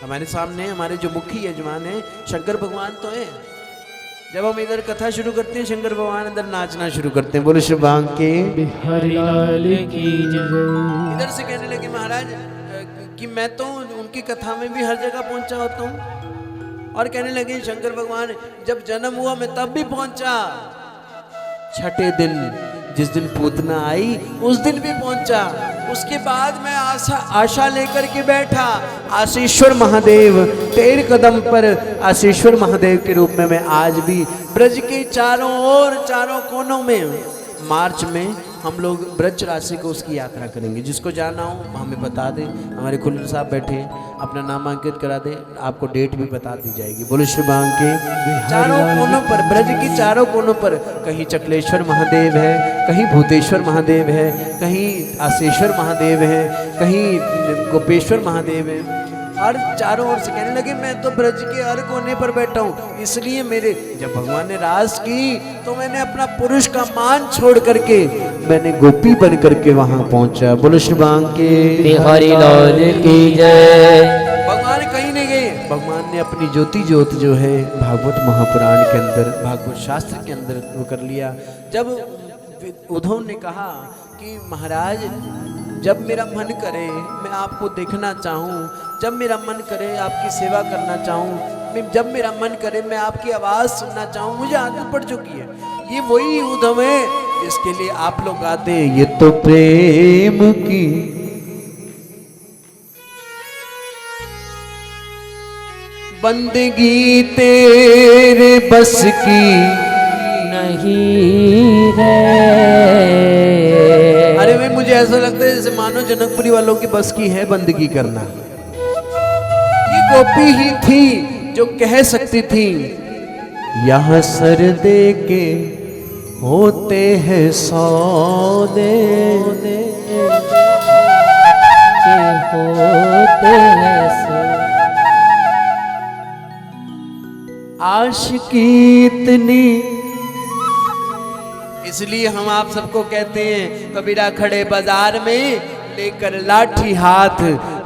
हमारे सामने हमारे जो मुख्य यजमान है शंकर भगवान तो है। जब हम इधर कथा शुरू करते हैं शंकर भगवान अंदर नाचना शुरू करते हैं। बोलो श्री भांग के बिहारी लाल की जय। इधर से कहने लगे महाराज कि मैं तो उनकी कथा में भी हर जगह पहुंचा होता हूँ। और कहने लगे शंकर भगवान जब जन्म हुआ मैं तब भी पहुंचा, छठे दिन जिस दिन पूतना आई उस दिन भी पहुंचा। उसके बाद मैं आशा लेकर के बैठा। आशीश्वर महादेव तेरे कदम पर आशीश्वर महादेव के रूप में मैं आज भी ब्रज के चारों ओर चारों कोनों में मार्च में हम लोग ब्रज राशि को उसकी यात्रा करेंगे। जिसको जाना हो हमें बता दें, हमारे खुल्लर साहब बैठे हैं, अपना नामांकित करा दें, आपको डेट भी बता दी जाएगी। बोलो श्री भांग के चारों कोनों पर, ब्रज की चारों कोनों पर कहीं चकलेश्वर महादेव है, कहीं भूतेश्वर महादेव है, कहीं आसेश्वर महादेव है, कहीं गोपेश्वर महादेव है। और चारों ओर से कहने लगे मैं तो ब्रज के हर कोने पर बैठा हूँ। इसलिए मेरे जब भगवान ने रास की तो मैंने अपना पुरुष का मान छोड़ करके मैंने गोपी बन करके वहां पहुंचा। बोलो श्री भांग के बिहारी लाल की जय। भगवान कहीं नहीं गए। भगवान ने अपनी ज्योति ज्योत जो है भागवत महापुराण के अंदर, भागवत शास्त्र के अंदर वो कर लिया। जब उद्धव ने कहा कि महाराज जब मेरा मन करे मैं आपको देखना चाहूँ, जब मेरा मन करे आपकी सेवा करना चाहूँ, जब मेरा मन करे मैं आपकी आवाज़ सुनना चाहूँ, मुझे आदत पड़ चुकी है। ये वही उद्धव है जिसके लिए आप लोग गाते हैं ये तो प्रेम की बंदगी तेरे बस की नहीं है। अरे भाई मुझे ऐसा लगता है जैसे मानो जनकपुरी वालों की बस की है बंदगी करना। ये गोपी ही थी जो कह सकती थी यहाँ सर दे के होते हैं सौदे, होते हैं आशिकी इतनी। इसलिए हम आप सबको कहते हैं कबीरा खड़े बाजार में लेकर लाठी हाथ,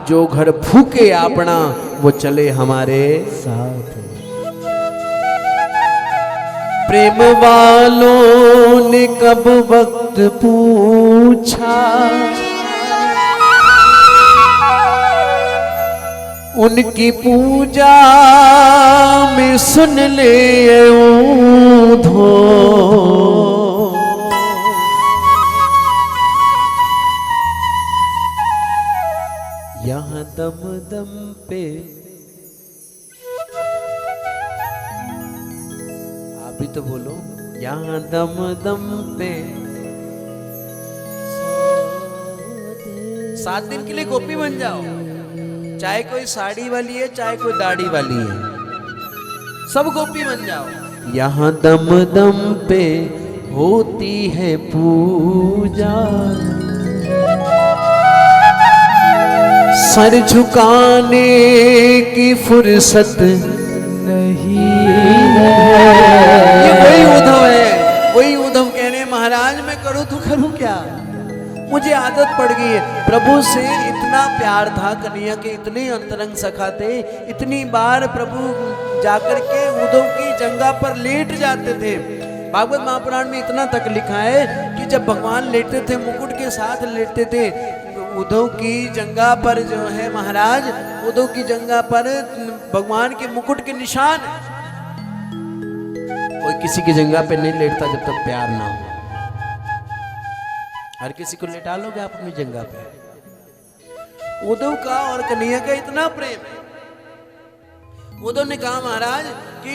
जो घर फूके अपना वो चले हमारे साथ। प्रेम वालों ने कब वक्त पूछा, उनकी पूजा में सुन ले ऊधो। यहाँ दम दम पे आप भी तो बोलो, यहाँ दम दम पे 7 दिन के लिए गोपी बन जाओ। चाहे कोई साड़ी वाली है चाहे कोई दाढ़ी वाली है, सब गोपी बन जाओ। यहाँ दम दम पे होती है पूजा, सर झुकाने की फुर्सत नहीं है। ये वही उद्धव है, वही उद्धव कह रहे हैं महाराज मैं करूँ तो करूँ क्या, मुझे आदत पड़ गई है। प्रभु से इतना प्यार था, कन्हैया के इतने अंतरंग सखा थे, इतनी बार प्रभु जाकर के उद्धव की जंगा पर लेट जाते थे। भागवत महापुराण में इतना तक लिखा है कि जब भगवान लेटते थे मुकुट के साथ लेटते थे, उद्धव की जंगा पर जो है महाराज, उद्धव की जंगा पर भगवान के मुकुट के निशान। कोई किसी की जंगा पे नहीं लेटता जब तक प्यार ना हो। हर किसी को लेटा लोगे आप अपनी जंगा पे। उद्धव का और कन्हैया का इतना प्रेम है। उद्धव ने कहा महाराज कि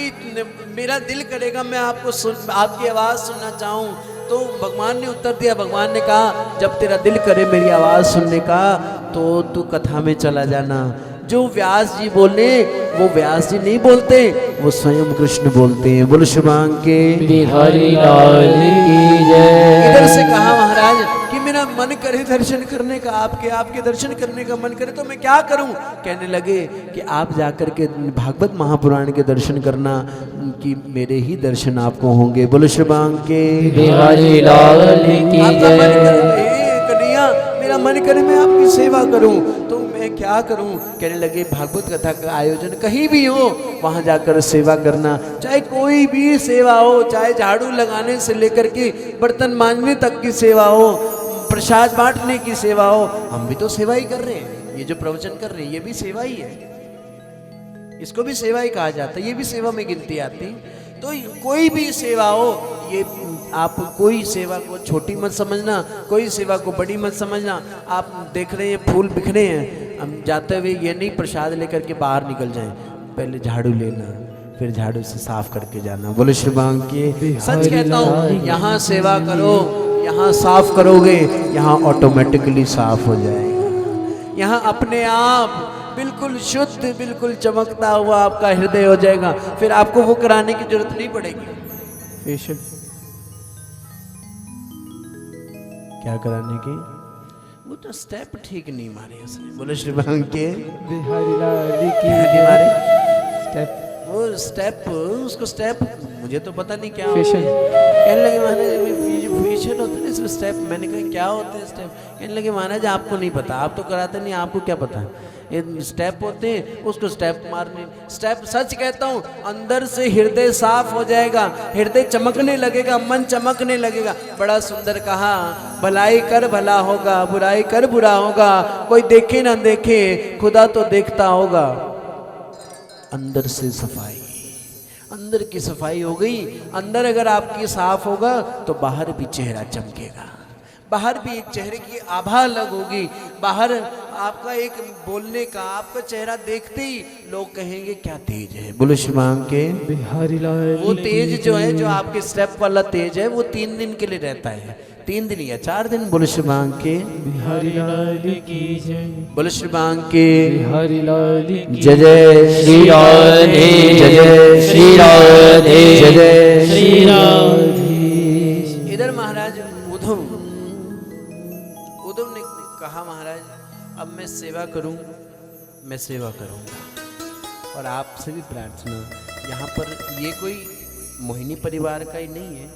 मेरा दिल करेगा मैं आपको आपकी आवाज सुनना चाहूं। तो भगवान ने उत्तर दिया, भगवान ने कहा जब तेरा दिल करे मेरी आवाज सुनने का तो तू कथा में चला जाना। जो व्यास जी बोले वो व्यास जी नहीं बोलते, वो स्वयं कृष्ण बोलते हैं। बोलो श्री भांग के बिहारी लाल की जय। इधर से कहा महाराज कि मेरा मन करे दर्शन करने का, आपके दर्शन करने का मन करे तो मैं क्या करूं। कहने लगे कि आप जाकर के भागवत महापुराण के दर्शन करना कि मेरे ही दर्शन आपको होंगे। बोलो श्री भांग के बिहारी लाल की जय। कन्हैया मेरा मन करे मैं आपकी सेवा करूं तो मैं क्या करूं? कहने लगे भागवत कथा का आयोजन कहीं भी हो वहां जाकर सेवा करना, चाहे कोई भी सेवा हो, चाहे झाड़ू लगाने से लेकर के बर्तन मांजने तक की सेवा हो, प्रसाद बांटने की सेवा हो, हम भी तो सेवा ही कर रहे हैं। ये जो प्रवचन कर रहे हैं ये भी सेवा ही है, इसको भी सेवा ही कहा जाता है, ये भी सेवा में गिनती आती। तो कोई भी सेवा हो, ये आप कोई सेवा को छोटी मत समझना, कोई सेवा को बड़ी मत समझना। आप देख रहे हैं फूल बिखरे हैं, हम जाते हुए ये नहीं प्रसाद लेकर के बाहर निकल जाएं, पहले झाड़ू लेना, फिर झाड़ू से साफ करके जाना। बोले श्री बांग की। सच कहता हूँ, यहाँ सेवा करो, यहाँ साफ करोगे, यहाँ ऑटोमेटिकली साफ हो जाएगा। यहाँ अपने आप बिल्कुल शुद्ध, बिल्कुल चमकता हुआ आपका हृदय हो जाएगा, फिर आपको वो कराने की जरूरत नहीं पड़ेगी। फेशियल क्या कराने की? वो तो स्टेप ठीक नहीं मारे उसने। बोले श्री भगवान के बिहारी लाल की मारे स्टेप, वो स्टेप, उसको स्टेप मुझे तो पता नहीं क्या फेशियल। कहने लगे महाराज फेशियल होते हैं इसमें स्टेप। मैंने कहा क्या होते हैं स्टेप? कहने लगे महाराज आपको नहीं पता, आप तो कराते नहीं, आपको क्या पता है? ये स्टेप होते हैं, उसको स्टेप मारने। स्टेप सच कहता हूँ, अंदर से हृदय साफ हो जाएगा, हृदय चमकने लगेगा, मन चमकने लगेगा। बड़ा सुंदर कहा, भलाई कर भला होगा, बुराई कर बुरा होगा, कोई देखे ना देखे खुदा तो देखता होगा। अंदर से सफाई, अंदर की सफाई हो गई, अंदर अगर आपकी साफ होगा तो बाहर भी चेहरा चमकेगा, बाहर भी एक चेहरे की आभा अलग होगी। बाहर आपका एक बोलने का, आपका चेहरा देखते ही लोग कहेंगे क्या तेज है। बोलो शिवांग के बिहारी लाल। वो तेज जो है, जो आपके स्टेप वाला तेज है, वो 3 दिन के लिए रहता है, 3 दिन या 4 दिन। बोलो शिवांग के बिहारी लाल की जय। बोलो शिवांग के बिहारी लाल की जय जय श्री राधे, जय जय श्री राधे, जय जय श्री राधे। इधर महाराज उद्धव ने कहा, महाराज अब मैं सेवा करूं, मैं सेवा करूंगा। और आपसे भी प्रार्थना, यहाँ पर ये कोई मोहिनी परिवार का ही नहीं है,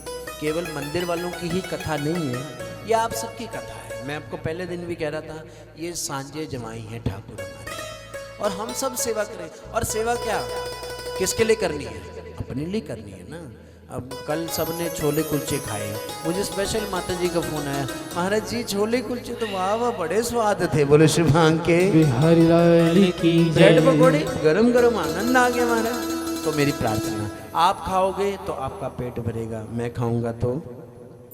केवल मंदिर वालों की ही कथा नहीं है, ये आप सबकी कथा है। मैं आपको पहले दिन भी कह रहा था, ये सांझे जमाई हैं ठाकुर हमारे, और हम सब सेवा करें। और सेवा क्या किसके लिए करनी है? अपने लिए करनी है ना। अब कल सबने छोले कुलचे खाए, मुझे स्पेशल माता जी का फोन आया, महाराज जी छोले कुलचे तो वाह वाह बड़े स्वाद थे। बोले शिवांग के बिहारी लाल की ब्रेड जय। पकौड़े गरम गरम, आनंद आ गया महाराज। तो मेरी प्रार्थना, आप खाओगे तो आपका पेट भरेगा, मैं खाऊंगा तो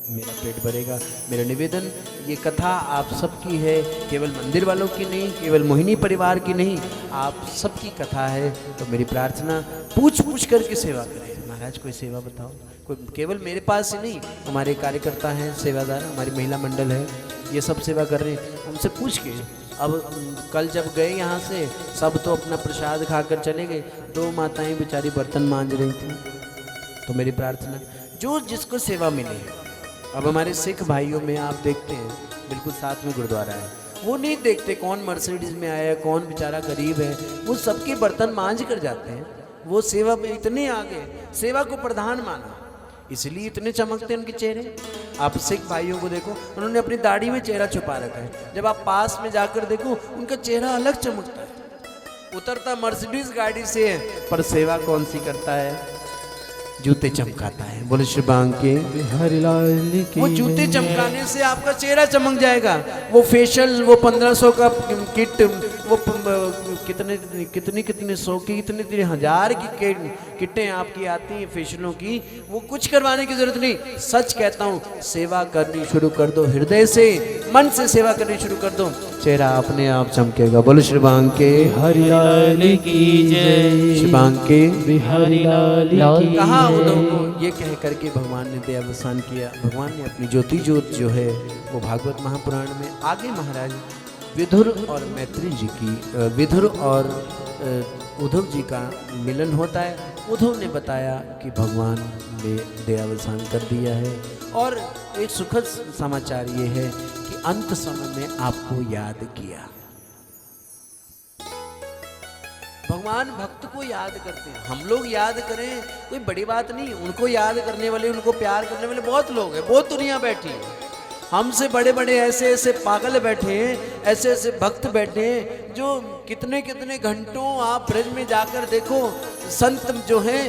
मेरा पेट भरेगा। मेरा निवेदन, ये कथा आप सबकी है, केवल मंदिर वालों की नहीं, केवल मोहिनी परिवार की नहीं, आप सबकी कथा है। तो मेरी प्रार्थना, पूछ पूछ करके सेवा करें। महाराज कोई सेवा बताओ, कोई केवल मेरे पास ही नहीं, हमारे कार्यकर्ता हैं, सेवादार, हमारी महिला मंडल है, ये सब सेवा कर रहे हैं, उनसे पूछ के। अब कल जब गए यहाँ से, सब तो अपना प्रसाद खाकर चले गए, 2 माताएं बेचारी बर्तन मांज रही थी। तो मेरी प्रार्थना, जो जिसको सेवा मिले। अब हमारे सिख भाइयों में आप देखते हैं, बिल्कुल साथ में गुरुद्वारा है, वो नहीं देखते कौन मर्सिडीज में आया है, कौन बेचारा गरीब है, वो सबके बर्तन मांझ कर जाते हैं। वो सेवा में इतने आगे, सेवा को प्रधान माना, इसलिए इतने चमकते हैं उनके चेहरे। आप सिख भाइयों को देखो, उन्होंने अपनी दाढ़ी में चेहरा छुपा रखा है, जब आप पास में जाकर देखो उनका चेहरा अलग चमकता है। उतरता मर्सिडीज गाड़ी से है, पर सेवा कौन सी करता है? जूते चमकाता है। बोले श्री बांग के बिहारी लाल की वो जूते चमकाने से आपका चेहरा चमक जाएगा। वो फेशियल, वो 1500 का किट, वो कितनी 100 की, कितने 1000 की किटें आपकी आती हैं फेशियलों की, वो कुछ करवाने की जरूरत नहीं। सच कहता हूँ, सेवा करनी शुरू कर दो, हृदय से, मन से सेवा करनी शुरू कर दो, चेहरा अपने आप चमकेगा। बोलो श्री बांग के बिहारी लाल की जय। श्री बांग के बिहारी लाल की कहा उद्धव को ये कह करके भगवान ने देहावसान किया। भगवान ने अपनी ज्योति ज्योत जो है वो भागवत महापुराण में आगे महाराज विदुर और मैत्री जी की, विदुर और उद्धव जी का मिलन होता है। उद्धव ने बताया कि भगवान ने देहावसान कर दिया है, और एक सुखद समाचार ये है कि अंत समय में आपको याद किया। भगवान भक्त को याद करते हैं, हम लोग याद करें कोई बड़ी बात नहीं। उनको याद करने वाले, उनको प्यार करने वाले बहुत लोग हैं, बहुत दुनिया बैठी है, हमसे बड़े बड़े ऐसे ऐसे पागल बैठे हैं, ऐसे ऐसे भक्त बैठे हैं जो कितने कितने घंटों आप ब्रज में जाकर देखो, संत जो हैं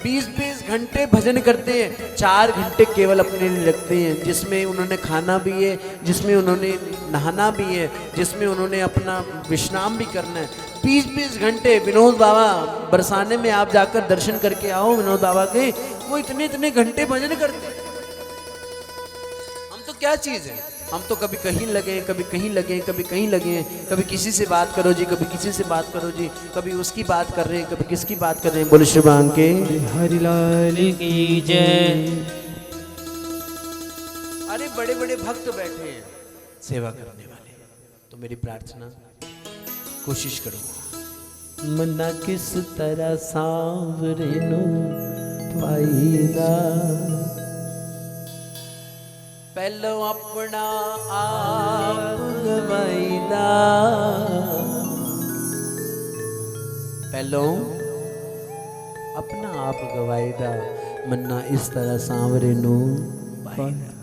20-20 घंटे भजन करते हैं, 4 घंटे केवल अपने लिए रखते हैं, जिसमें उन्होंने खाना भी है, जिसमें उन्होंने नहाना भी है, जिसमें उन्होंने अपना विश्राम भी करना है। 20-20 घंटे विनोद बाबा बरसाने में आप जाकर दर्शन करके आओ विनोद बाबा के, वो इतने इतने घंटे भजन करते हैं। हम तो क्या चीज़ है, हम तो कभी कहीं लगे, कभी कहीं लगे, कभी कहीं लगे, कभी किसी से बात करो जी, कभी किसी से बात करो जी, कभी उसकी बात कर रहे हैं, कभी किसकी बात कर रहे हैं। बोले श्री भगवान के हरिलाल की जय। अरे बड़े बड़े भक्त बैठे हैं सेवा करने वाले, तो मेरी प्रार्थना कोशिश करो मना किस तरह सांवरे नो पाईदा, पहलो अपना आप गवाईदा, पहलो अपना आप गवाईदा, मन्ना इस तरह सांवरे नो पाईदा।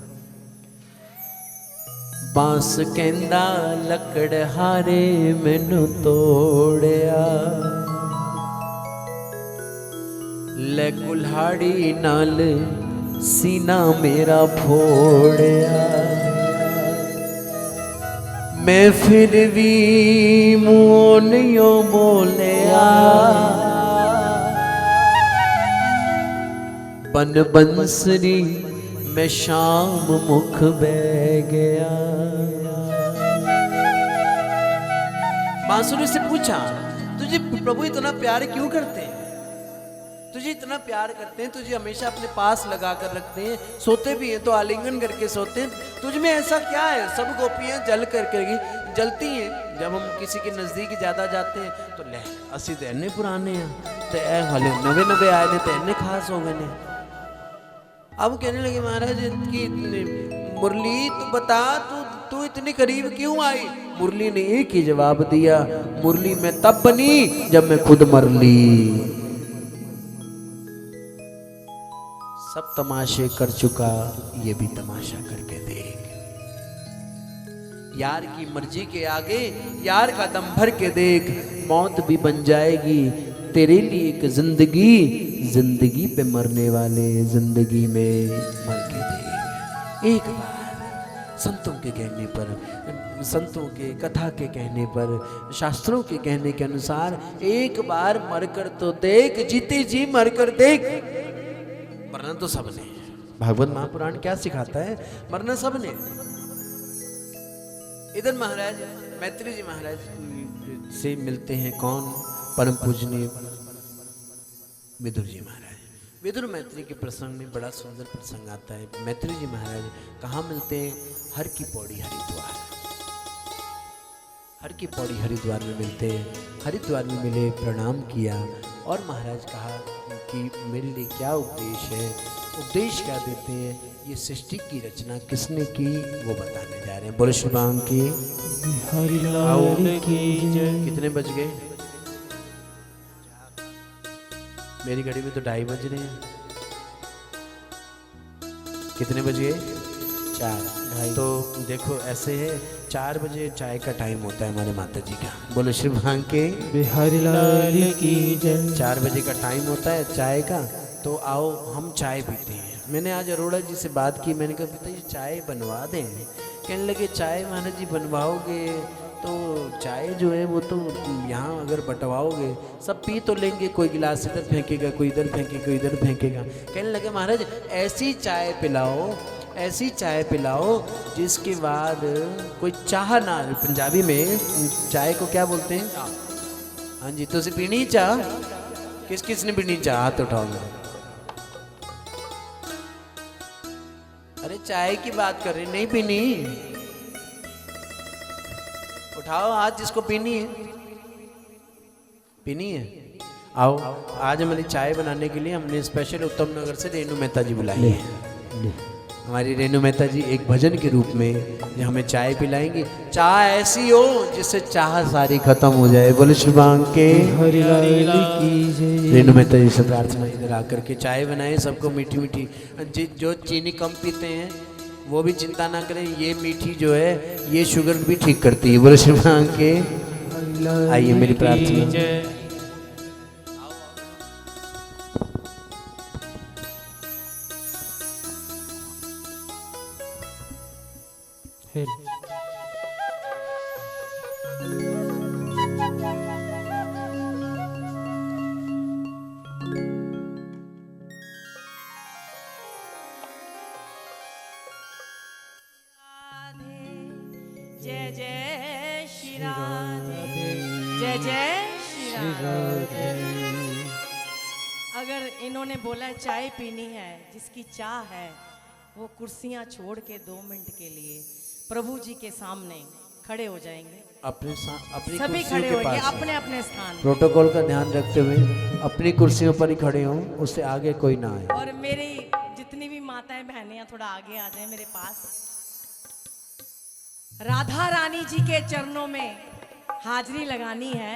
बांस कहंदा लकड़ हारे मैनू तोड़िया, ले कुल्हाड़ी नाल सीना मेरा फोड़िया, मैं फिर भी मुँह नहीं बोलिया, बन बंसरी मैं शाम मुख बह गया। बांसुरी से पूछा तुझे प्रभु इतना प्यार क्यों करते हैं, तुझे इतना प्यार करते हैं, तुझे हमेशा अपने पास लगा कर रखते हैं, सोते भी हैं तो आलिंगन करके सोते हैं, तुझ में ऐसा क्या है। सब गोपियां जल करके जलती हैं, जब हम किसी के नज़दीक ज़्यादा जाते हैं तो ले असी तो इन्ने पुराने हैं, तो हले नवे नवे आए ने, तो इन्ने खास हो गए ने। अब कहने लगे महाराज कि मुरली तू बता, तू इतनी करीब क्यों आई। मुरली ने एक ही जवाब दिया, मुरली मैं तब बनी जब मैं खुद मर ली। सब तमाशे कर चुका, ये भी तमाशा करके देख। यार की मर्जी के आगे यार का दम भर के देख, मौत भी बन जाएगी तेरे लिए एक जिंदगी, जिंदगी पे मरने वाले जिंदगी में मर के देख। एक बार संतों के कहने पर, संतों के कथा के कहने पर, शास्त्रों के कहने के अनुसार एक बार मरकर तो देख, जीते जी मरकर देख। मरना तो सबने, भागवत महापुराण क्या सिखाता है, मरना सबने। इधर महाराज मैत्री जी महाराज से मिलते हैं कौन, परम पूजनीय विदुर जी महाराज। विदुर मैत्री के प्रसंग में बड़ा सुंदर प्रसंग आता है। मैत्री जी महाराज कहाँ मिलते हैं, हर की पौड़ी हरिद्वार, हर की पौड़ी हरिद्वार में मिलते हैं। हरिद्वार में मिले, प्रणाम किया और महाराज कहा कि मेरे लिए क्या उपदेश है, उपदेश क्या देते हैं, ये सृष्टि की रचना किसने की वो बताने जा रहे हैं। बोले श्री राम की हरिलाल की जय। कितने बज गए, मेरी घड़ी में तो 2:30 बज रहे हैं। कितने बज गए, 4। तो देखो ऐसे है, 4 बजे चाय का टाइम होता है हमारे माता जी का। बोलो श्री भांग के हरिलाल की जय। 4 बजे का टाइम होता है चाय का, तो आओ हम चाय पीते हैं। मैंने आज अरोड़ा जी से बात की, मैंने कहा पिता जी चाय बनवा दें। कहने लगे चाय महाराज जी बनवाओगे तो चाय जो है वो तो यहाँ अगर बंटवाओगे सब पी तो लेंगे, कोई गिलास इधर फेंकेगा, कोई इधर फेंकेगा, कोई इधर फेंकेगा। कहने लगे महाराज ऐसी चाय पिलाओ, ऐसी चाय पिलाओ जिसके बाद कोई चाह ना। पंजाबी में चाय को क्या बोलते हैं, हाँ जी, तो पीनी चाह, किस किस ने पीनी चाह, हाथ उठाओ। अरे चाय की बात कर रहे, नहीं पीनी, उठाओ हाथ जिसको पीनी है, पीनी है। आओ, आज हमारी चाय बनाने के लिए हमने स्पेशल उत्तम नगर से रेणु मेहता जी बुलाई है। हमारी रेणु मेहता जी एक भजन के रूप में हमें चाय पिलाएंगी। चाह ऐसी हो जिससे चाह सारी खत्म हो जाए। बोले श्री भांग के हरिलाल की जय। रेणु मेहता जी से प्रार्थना इधर आकर के चाय बनाए, सबको मीठी मीठी। जो चीनी कम पीते हैं वो भी चिंता ना करें, ये मीठी जो है ये शुगर भी ठीक करती है। बोले शिव भगवान के आइए मेरी प्रार्थना। जय जय जय श्री राधे, जय जय श्री राधे। अगर इन्होंने बोला चाय पीनी है, जिसकी चाह है वो कुर्सियां छोड़ के 2 मिनट के लिए प्रभु जी के सामने खड़े हो जाएंगे। अपनी सभी कुर्सियों खड़े के होंगे पास अपने अपने स्थान। प्रोटोकॉल का ध्यान रखते हुए अपनी कुर्सियों पर ही खड़े हों, उससे आगे कोई ना आए। और मेरी जितनी भी माताएं बहनें हैं थोड़ा आगे आ जाएं मेरे पास। राधा रानी जी के चरणों में हाजिरी लगानी है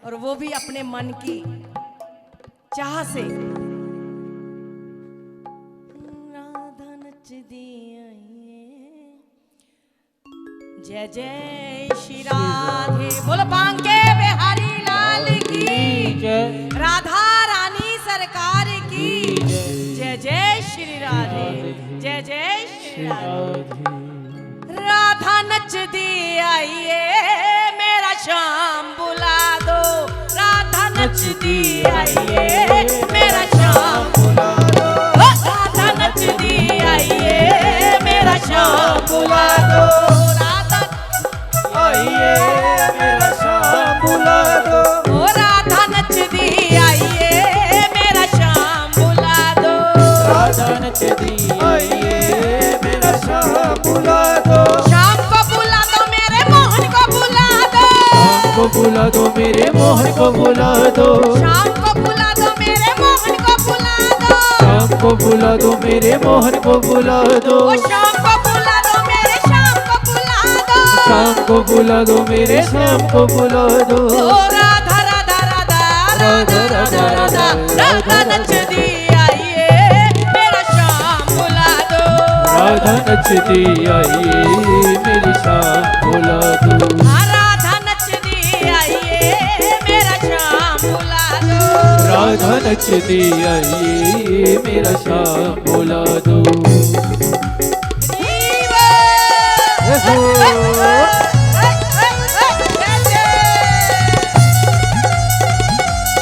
और वो भी अपने मन की चाह से। राधा नचदी आइए, जय जय श्री राधे, बोलो बांके बिहारी लाल की जय राधा रानी सरकार की जय जय श्री राधे, जय जय श्री राधे। राधा नचदी आइए मेरा श्याम बुला दो, राधा नचदी आइए मेरा श्याम बुला दो, राधा नचदी आइए मेरा श्याम बुला दो, राधा आइए मेरा श्याम बुला दो, ओ राधा नचदी आइए मेरा श्याम बुला दो, राधा नचदी आइए मेरा श्याम बुला दो, शाम को बुला दो मेरे मोहन को बुला दो, शाम को बुला दो मेरे मोहन को बुला दो, शाम को बुला दो मेरे मोहन को बुला दो, शाम को बुला दो मेरे मोहन को बुला दो, ओ शाम को बुला दो मेरे शाम को बुला दो, शाम को बुला दो मेरे शाम को बुला दो, ओ राधा राधा राधा राधा राधा राधा राधा नचदी आइए मेरा शाम बुला दो, राधा नचदी आइए मेरी शाम बुला दो, हाँ राधा नचदी आइए मेरा शाम बुला दो, राधा नचदी आइए मेरा शाम बुला दो।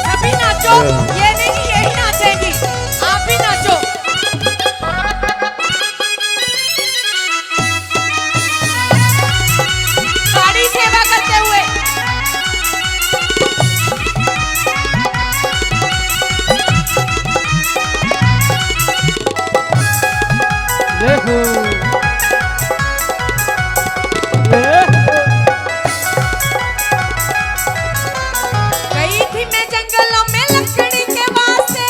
सभी नाचो, ये नहीं यही नाचेगी, आप भी नाचो। साड़ी सेवा करते हुए देखो गई थी मैं जंगलों में लकड़ी के वास्ते,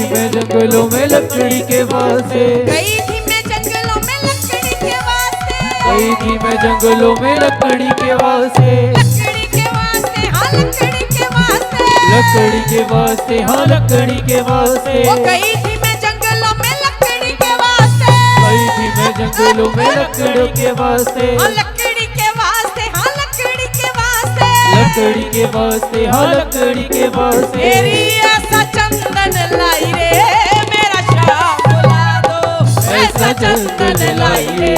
मैं जंगलों में लकड़ी के वास्ते, गई थी मैं जंगलों में लकड़ी के वास्ते, गई थी मैं जंगलों में लकड़ी के वास्ते, लकड़ी के वास्ते हाँ लकड़ी के वास्ते, लकड़ी के वास्ते हाँ लकड़ी के वास्ते, वो गई थी मैं जंगलों में लकड़ी के वास्ते, गई थी मैं जंगलों में लकड़ी के वास्ते, हाँ लकड़ी के वास्ते हाँ लकड़ी के वास्ते, लकड़ी के वास्ते हाँ लकड़ी के वास्ते, मेरी ऐसा चंदन लाई रे मेरा श्याम बुला दो, ऐसा चंदन लाई रे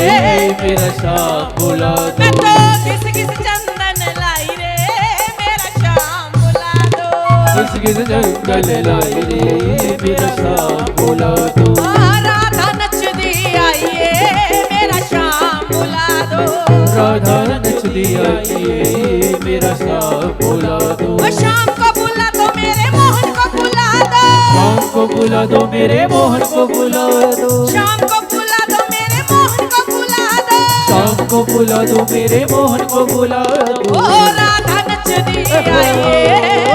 मेरा शाम बुला दो, मैं तो किस किस चंदन लाई रे मेरा श्याम बुला दो, किस किस जंगल लाई रे मेरा शाम बुला दो, राधा नचदी आइए मेरा श्याम बुला दो, राधा नचदी आइए मेरा शाम बुला दो, ओ शाम को बुला दो मेरे मोहन को बुला दो, शाम को बुला दो मेरे मोहन को बुला दो, शाम को बुला दो मेरे मोहन को बुला दो, शाम को बुला दो मेरे मोहन को बुला दो, ओ राधा नचदी आइए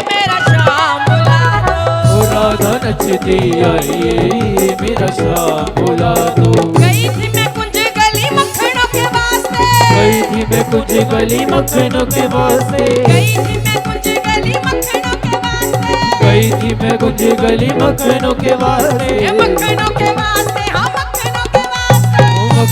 मेरा श्याम बुला दो, ओ राधा नचदी आइए मेरा शाम बुला दो, गई थी मैं कुंज गली मक्खनों के वास्ते, गई थी मैं कुछ गली मक्खनों के वास्ते, गई थी मैं कुंज गली मक्खनों के वास्ते, गई थी मैं कुछ गली मक्खनों के वास्ते, मक्खनों के वास्ते हाँ मक्खनों के वास्ते,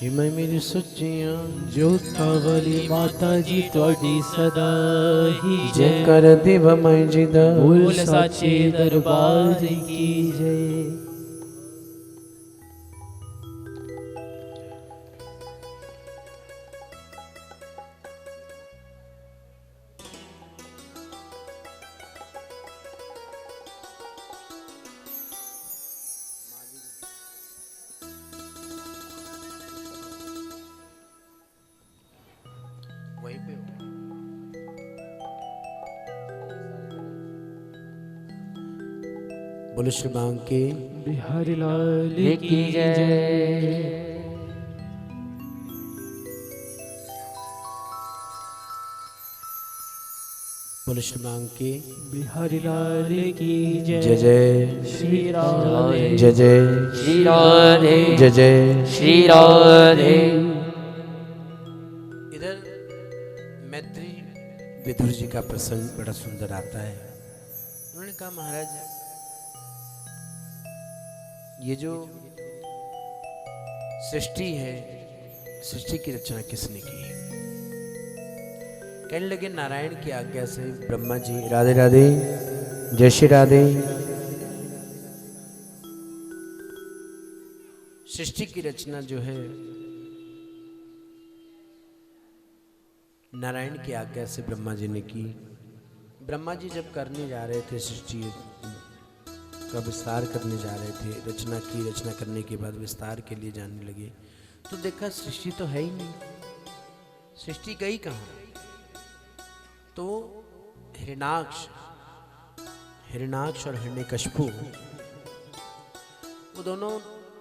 हिमै मेरी सच्चियां जोता वाली माता जी थोड़ी सदा ही जय जय। कर दिव मैं जिदा बोल साचे दरबार की जय। वहीं पे हो। बोलो श्री बांके बिहारी लाल की जय। बोलो श्री बांके बिहारी लाल की जय। जय जय श्री राधे जय जय श्री राधे जय जय। श्री राधे। इधर मैत्री विदुर जी का प्रसंग बड़ा सुंदर आता है। उन्होंने कहा महाराज ये जो सृष्टि है, सृष्टि की रचना किसने की है? कहने लगे नारायण की आज्ञा से ब्रह्मा जी। राधे राधे जय श्री राधे। सृष्टि की रचना जो है नारायण की आज्ञा से ब्रह्मा जी ने की। ब्रह्मा जी जब करने जा रहे थे, सृष्टि का विस्तार करने जा रहे थे, रचना की, रचना करने के बाद विस्तार के लिए जाने लगे तो देखा सृष्टि तो है ही नहीं। सृष्टि गई कहाँ? तो हिरण्याक्ष और हिरण्यकशिपु वो दोनों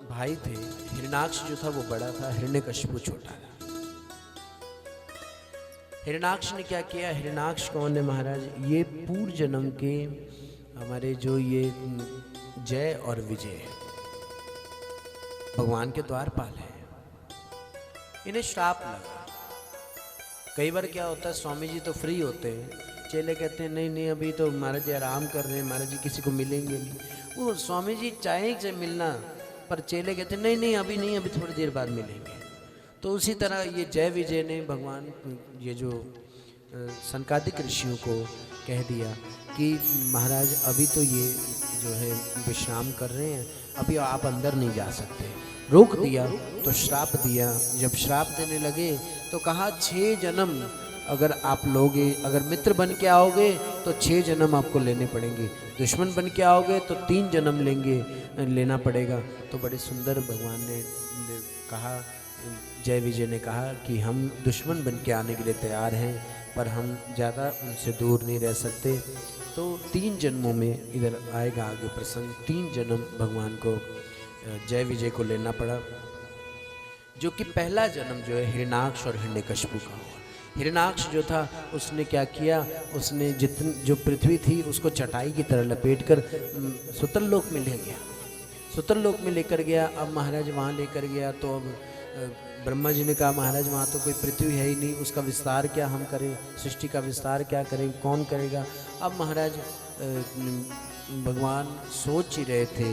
भाई थे। हिरण्याक्ष जो था वो बड़ा था, हिरण्यकशिपु छोटा था। हिरण्याक्ष ने क्या किया? हिरण्याक्ष कौन है महाराज? ये पूर्व जन्म के हमारे जो ये जय और विजय भगवान के द्वारपाल है, इन्हें श्राप लगा। कई बार क्या होता है, स्वामी जी तो फ्री होते हैं, चेले कहते हैं नहीं नहीं अभी तो महाराज जी आराम कर रहे हैं, महाराज जी किसी को मिलेंगे नहीं। वो स्वामी जी चाहे से मिलना, पर चेले कहते हैं नहीं नहीं अभी नहीं, अभी थोड़ी देर बाद मिलेंगे। तो उसी तरह ये जय विजय ने भगवान ये जो सनकादिक ऋषियों को कह दिया कि महाराज अभी तो ये जो है विश्राम कर रहे हैं, अभी आप अंदर नहीं जा सकते। रोक दिया तो श्राप दिया। जब श्राप देने लगे तो कहा 6 जन्म अगर आप लोगे, अगर मित्र बन के आओगे तो 6 जन्म आपको लेने पड़ेंगे, दुश्मन बन के आओगे तो 3 जन्म लेना पड़ेगा। तो बड़े सुंदर भगवान ने कहा, जय विजय ने कहा कि हम दुश्मन बन के आने के लिए तैयार हैं, पर हम ज़्यादा उनसे दूर नहीं रह सकते। तो 3 जन्मों में इधर आएगा आगे प्रसंग। 3 जन्म भगवान को जय विजय को लेना पड़ा, जो कि पहला जन्म जो है हिरण्याक्ष और हिरण्यकशिपु का हुआ। हिरण्याक्ष जो था उसने क्या किया, उसने जो पृथ्वी थी उसको चटाई की तरह लपेट कर सुतल लोक में ले गया। सुतल लोक में लेकर गया। अब महाराज वहाँ लेकर गया तो अब ब्रह्मा जी ने कहा महाराज वहाँ तो कोई पृथ्वी है ही नहीं, उसका विस्तार क्या हम करें, सृष्टि का विस्तार क्या करें, कौन करेगा। अब महाराज भगवान सोच ही रहे थे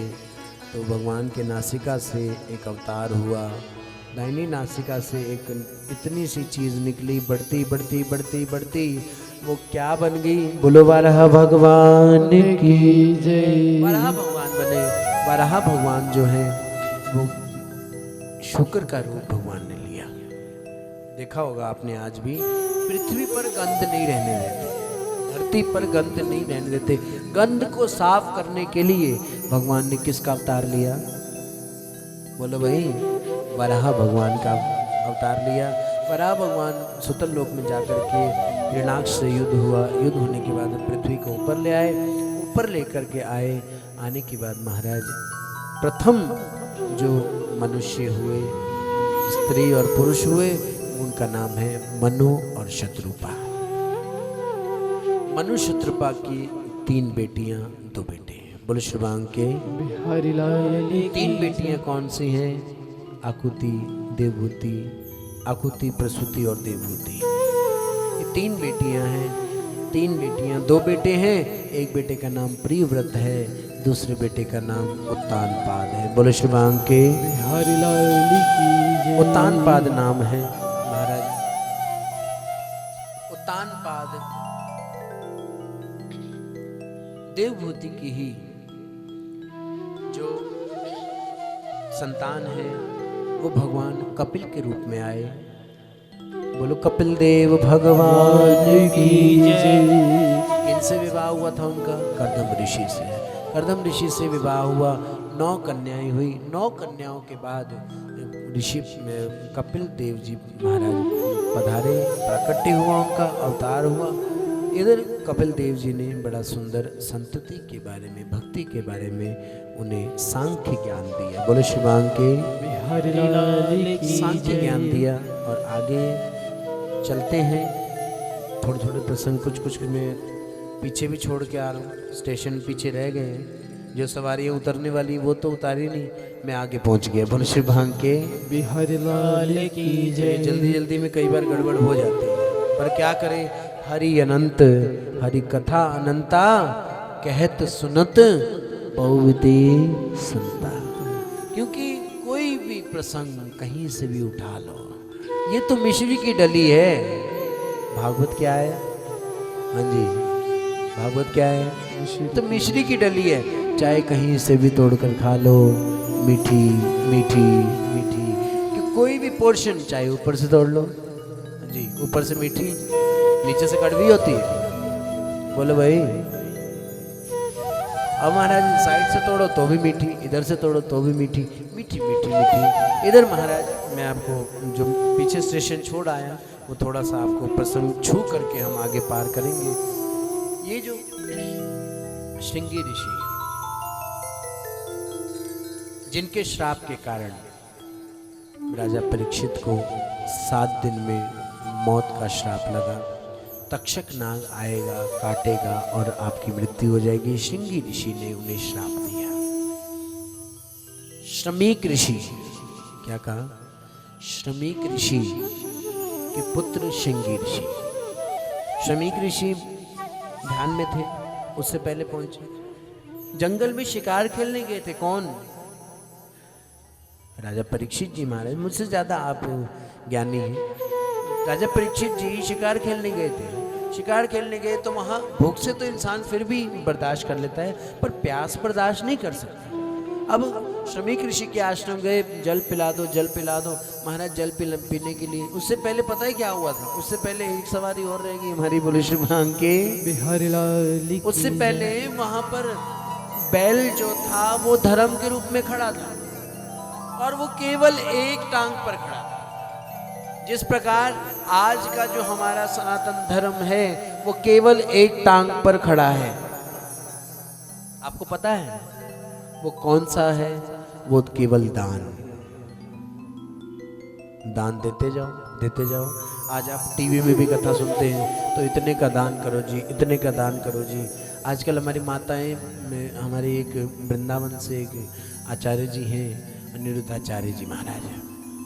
तो भगवान के नासिका से एक अवतार हुआ। दाहिनी नासिका से एक इतनी सी चीज़ निकली, बढ़ती बढ़ती बढ़ती बढ़ती वो क्या बन गई? बोलो वराह भगवान की जय। वराह भगवान बने। वराह भगवान जो है वो शुक्र का रूप भगवान ने लिया। देखा होगा आपने, आज भी पृथ्वी पर गंध नहीं रहने देते, धरती पर गंध नहीं रहने देते। गंध को साफ करने के लिए भगवान ने किसका अवतार लिया? बोलो भाई, वराह भगवान का अवतार लिया। वराह भगवान सुतल लोक में जाकर के हिरण्याक्ष से युद्ध हुआ। युद्ध होने के बाद पृथ्वी को ऊपर ले आए। ऊपर लेकर के आए, आने के बाद महाराज प्रथम जो मनुष्य हुए, स्त्री और पुरुष हुए, उनका नाम है मनु और शत्रुपा। मनु शत्रुपा की 3 बेटियां 2 बेटे हैं। बोलो श्रीवांग के बिहारी लाल 3 बेटियां कौन सी हैं? आकुति, देवभूति, आकुति, प्रसूति और देवभूति। ये 3 बेटियां हैं। 3 बेटियां, 2 बेटे हैं। एक बेटे का नाम प्रियव्रत है, दूसरे बेटे का नाम उत्तानपाद है। बोलो श्री भांग के बिहारी लाल की जय। उत्तानपाद नाम है महाराज। उत्तानपाद देवभूति की ही जो संतान है वो भगवान कपिल के रूप में आए। बोलो कपिल देव भगवान की जय। इनसे विवाह हुआ था उनका कर्दम ऋषि से। कर्दम ऋषि से विवाह हुआ, 9 कन्याएं हुई। 9 कन्याओं के बाद ऋषि कपिल देव जी महाराज पधारे, प्राकट्य हुआ, उनका अवतार हुआ। इधर कपिल देव जी ने बड़ा सुंदर संतति के बारे में, भक्ति के बारे में उन्हें सांख्य ज्ञान दिया। बोले शिवांग के बिहारी लाल की सांख्य जय। ज्ञान दिया। और आगे चलते हैं, थोड़े थोड़े प्रसंग कुछ कुछ मैं पीछे भी छोड़ के आ रहा हूँ। स्टेशन पीछे रह गए हैं, जो सवारियाँ उतरने वाली वो तो उतारी नहीं, मैं आगे पहुँच गया। बोले श्री भांग के बिहारी लाल की जय। जल्दी जल्दी में कई बार गड़बड़ हो जाती है, पर क्या करें, हरि अनंत हरि कथा अनंता, कहत सुनत पौविते संता। क्योंकि कोई भी प्रसंग कहीं से भी उठा लो, ये तो मिश्री की डली है। भागवत क्या है? हाँ जी, भागवत क्या है? तो मिश्री की डली है, चाहे कहीं से भी तोड़कर खा लो, मीठी मीठी मीठी। कि कोई भी पोर्शन चाहे ऊपर से तोड़ लो, हाँ जी, ऊपर से मीठी, नीचे से कड़वी होती है। बोलो भाई, अब महाराज साइड से तोड़ो तो भी मीठी, इधर से तोड़ो तो भी मीठी, मीठी मीठी मीठी। इधर महाराज मैं आपको जो पीछे स्टेशन छोड़ आया वो थोड़ा सा आपको प्रसंग छू करके हम आगे पार करेंगे। ये जो श्रृंगी ऋषि जिनके श्राप के कारण राजा परीक्षित को 7 दिन में मौत का श्राप लगा, तक्षक नाग आएगा, काटेगा और आपकी मृत्यु हो जाएगी। श्रृंगी ऋषि ने उन्हें श्राप दिया। श्रमीक ऋषि, क्या कहा? श्रमीक ऋषि के पुत्र श्रृंगी ऋषि। श्रमीक ऋषि ध्यान में थे, उससे पहले पहुंचे। जंगल में शिकार खेलने गए थे। कौन? राजा परीक्षित जी महाराज। मुझसे ज्यादा आप ज्ञानी हैं। राजा परीक्षित जी शिकार खेलने गए थे। शिकार खेलने गए तो वहाँ भूख से तो इंसान फिर भी बर्दाश्त कर लेता है, पर प्यास बर्दाश्त नहीं कर सकता। अब श्रमिक ऋषि के आश्रम गए, जल पिला दो, जल पिला दो। महाराज जल पीने के लिए, उससे पहले पता है क्या हुआ था? उससे पहले एक सवारी और रहेगी हमारी, बोले श्री भांग के बिहारी लाल। उससे पहले वहाँ पर बैल जो था वो धर्म के रूप में खड़ा था, और वो केवल एक टांग पर खड़ा था। जिस प्रकार आज का जो हमारा सनातन धर्म है वो केवल एक टांग पर खड़ा है। आपको पता है वो कौन सा है? वो केवल दान। दान देते जाओ, देते जाओ। आज आप टीवी में भी कथा सुनते हैं तो इतने का दान करो जी, इतने का दान करो जी। आजकल हमारी माताएं, हमारे एक वृंदावन से एक आचार्य जी हैं, अनिरुद्धाचार्य जी महाराज,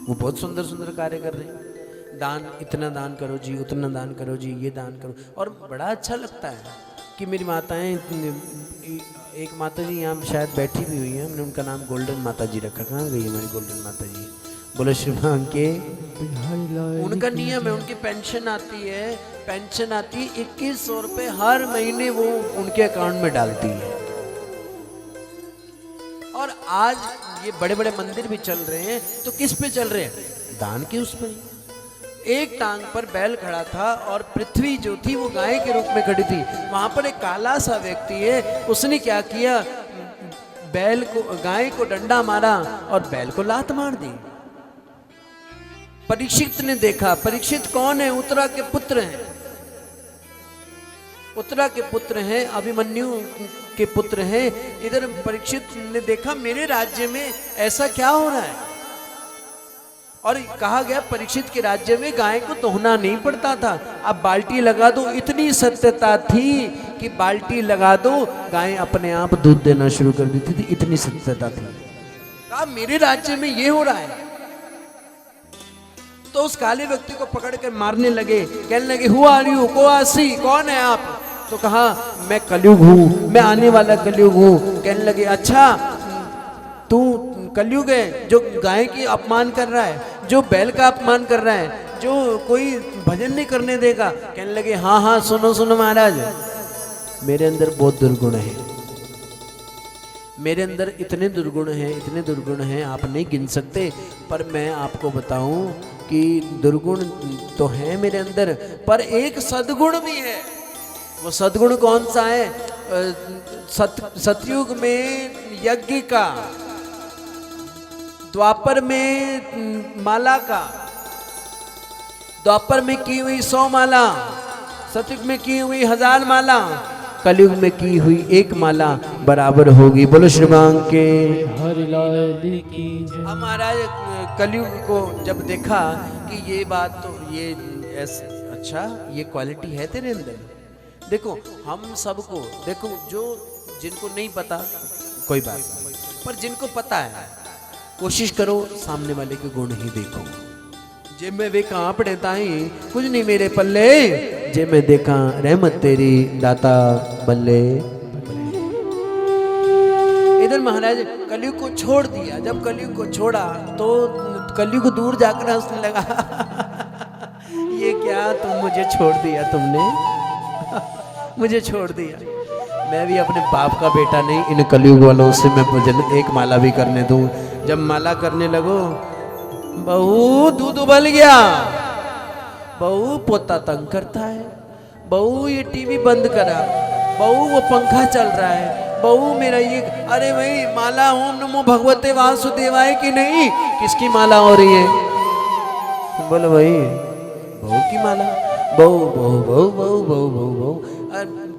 वो बहुत सुंदर सुंदर कार्य कर रहे हैं। दान, इतना दान करो जी, उतना दान करो जी, ये दान करो। और बड़ा अच्छा लगता है कि मेरी माताएं, एक माता जी यहाँ शायद बैठी भी हुई है, हमने उनका नाम गोल्डन माता जी रखा। कहाँ गई हमारी गोल्डन माता जी? बोलो श्री भांग के। उनका नियम है, उनकी पेंशन आती है, पेंशन आती 2100 रुपये हर महीने वो उनके अकाउंट में डालती है। और आज ये बड़े बड़े मंदिर भी चल रहे हैं तो किस पे चल रहे हैं? दान के उस पर। एक टांग पर बैल खड़ा था और पृथ्वी जो थी वो गाय के रूप में खड़ी थी। वहां पर एक काला सा व्यक्ति है, उसने क्या किया? बैल को, गाय को डंडा मारा और बैल को लात मार दी। परीक्षित ने देखा। परीक्षित कौन है? उत्तरा के पुत्र हैं। उत्तरा के पुत्र हैं, अभिमन्यु के पुत्र हैं। इधर परीक्षित ने देखा मेरे राज्य में ऐसा क्या हो रहा है, और कहा गया परीक्षित के राज्य में गाय को दोहना नहीं पड़ता था, अब बाल्टी लगा दो। इतनी सत्यता थी कि बाल्टी लगा दो, गाय अपने आप दूध देना शुरू कर देती थी, इतनी सत्यता थी। कहा मेरे राज्य में ये हो रहा है। तो उस काले व्यक्ति को पकड़ कर मारने लगे, कहने लगे हु आर यू, को आसी, कौन है आप? तो कहा मैं कलयुग हूँ, मैं आने वाला कलयुग हूँ। कहने लगे अच्छा तू कलयुग है जो गाय की अपमान कर रहा है, जो बैल का अपमान कर रहा है, जो कोई भजन नहीं करने देगा। कहने लगे हाँ हाँ सुनो सुनो महाराज, मेरे अंदर बहुत दुर्गुण है, मेरे अंदर इतने दुर्गुण हैं, इतने दुर्गुण हैं आप नहीं गिन सकते। पर मैं आपको बताऊं कि दुर्गुण तो है मेरे अंदर, पर एक सद्गुण भी है। वो सद्गुण कौन सा है? सतयुग में यज्ञ का, द्वापर में माला का, द्वापर में की हुई 100 माला, सतयुग में की हुई 1000 माला, कलयुग में की हुई 1 माला बराबर होगी। बोलो श्रीमान के हरि लाल की जय। अब महाराज कलयुग को जब देखा कि ये बात तो ये ऐसे, अच्छा ये क्वालिटी है तेरे अंदर। देखो हम सबको, देखो जो जिनको नहीं पता कोई बात नहीं, पर जिनको पता है कोशिश करो सामने वाले के गुण ही देखो। जे मैं वे कहाँ पड़े ताई कुछ नहीं मेरे पल्ले, जे मैं देखा रहमत तेरी दाता बल्ले। इधर महाराज कलयुग को छोड़ दिया। जब कलयुग को छोड़ा तो कलयुग दूर जाकर हंसने लगा ये क्या तुम मुझे छोड़ दिया, तुमने मुझे छोड़ दिया। मैं भी अपने बाप का बेटा नहीं, इन कलयुग वालों से मैं भजन 1 माला भी करने दूं। जब माला करने लगो, बहू दूध उबल गया, बहू पोता तंग करता है, बहू ये टीवी बंद करा, बहू वो पंखा चल रहा है, बहू मेरा ये, अरे भाई माला ओम नमो भगवते वासुदेवाय की नहीं, किसकी माला हो रही है? बोलो भाई बहू की माला, बहू बहू बहू बहू बहू बहू बहू।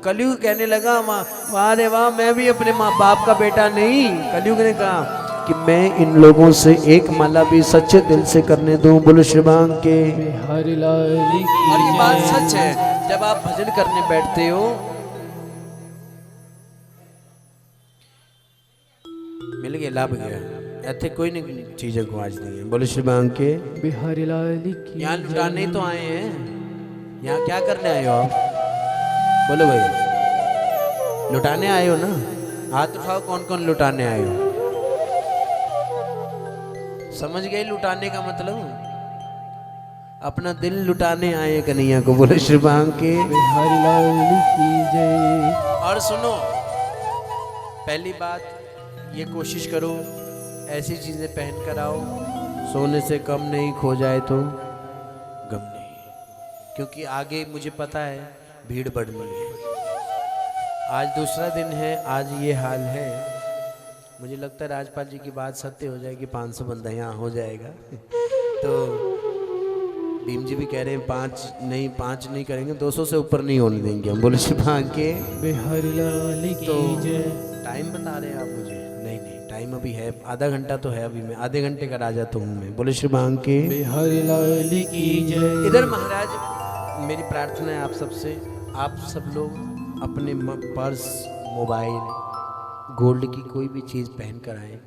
कलयुग कहने लगा वाह रे वाह, मैं भी अपने माँ बाप का बेटा नहीं। कलयुग ने कहा कि मैं इन लोगों से 1 माला भी सच्चे दिल से करने दूं। बोलो श्रीमान के हरि लाल की और ये बात जय। सच है, जब आप भजन करने बैठते हो, मिल गया लाभ गया, ऐसे कोई नहीं चीजें को आज नहीं है। बोलो श्रीमान के बिहारी लाल की यहाँ लुटाने तो आए हैं, यहाँ क्या करने आए हो आप? बोलो भाई लुटाने आए हो ना? हाथ उठाओ कौन कौन लुटाने आए हो। समझ गए लुटाने का मतलब? अपना दिल लुटाने आए कन्हैया को। बोले श्रीमान के बिहारी लाल की जय। और सुनो, पहली बात ये कोशिश करो ऐसी चीजें पहन कर आओ सोने से कम नहीं, खो जाए तो गम नहीं, क्योंकि आगे मुझे पता है भीड़ बढ़नी है। आज दूसरा दिन है, आज ये हाल है। मुझे लगता है राजपाल जी की बात सत्य हो जाएगी, 500 बंदा यहाँ हो जाएगा तो भीम जी भी कह रहे हैं 5 नहीं करेंगे, 200 से ऊपर नहीं होने देंगे हम। बोले श्रीमान के बिहारी लाल की तो जय। टाइम बता रहे हैं आप मुझे? नहीं टाइम अभी है, आधा घंटा तो है अभी, मैं आधे घंटे का राजा तो हूँ मैं। बोले श्रीमान के बिहारी लाल की जय। इधर महाराज मेरी प्रार्थना है आप सबसे, आप सब लोग अपने पर्स, मोबाइल, गोल्ड की कोई भी चीज़ पहन कर आए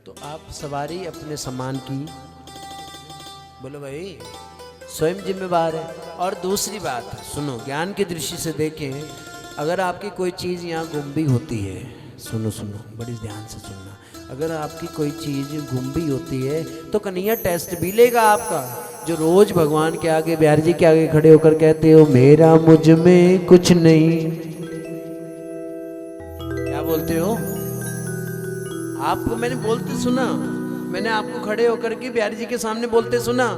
तो आप सवारी अपने सामान की, बोलो भाई, स्वयं जिम्मेवार है। और दूसरी बात सुनो, ज्ञान की दृष्टि से देखें, अगर आपकी कोई चीज़ यहाँ गुम भी होती है, सुनो बड़ी ध्यान से सुनना, अगर आपकी कोई चीज़ गुम भी होती है तो कन्हैया टेस्ट भी लेगा आपका। जो रोज भगवान के आगे, बिहारी जी के आगे खड़े होकर कहते हो मेरा मुझ में कुछ नहीं, क्या बोलते हो? आपको मैंने बोलते सुना, मैंने आपको खड़े होकर के बिहारी जी के सामने बोलते सुना,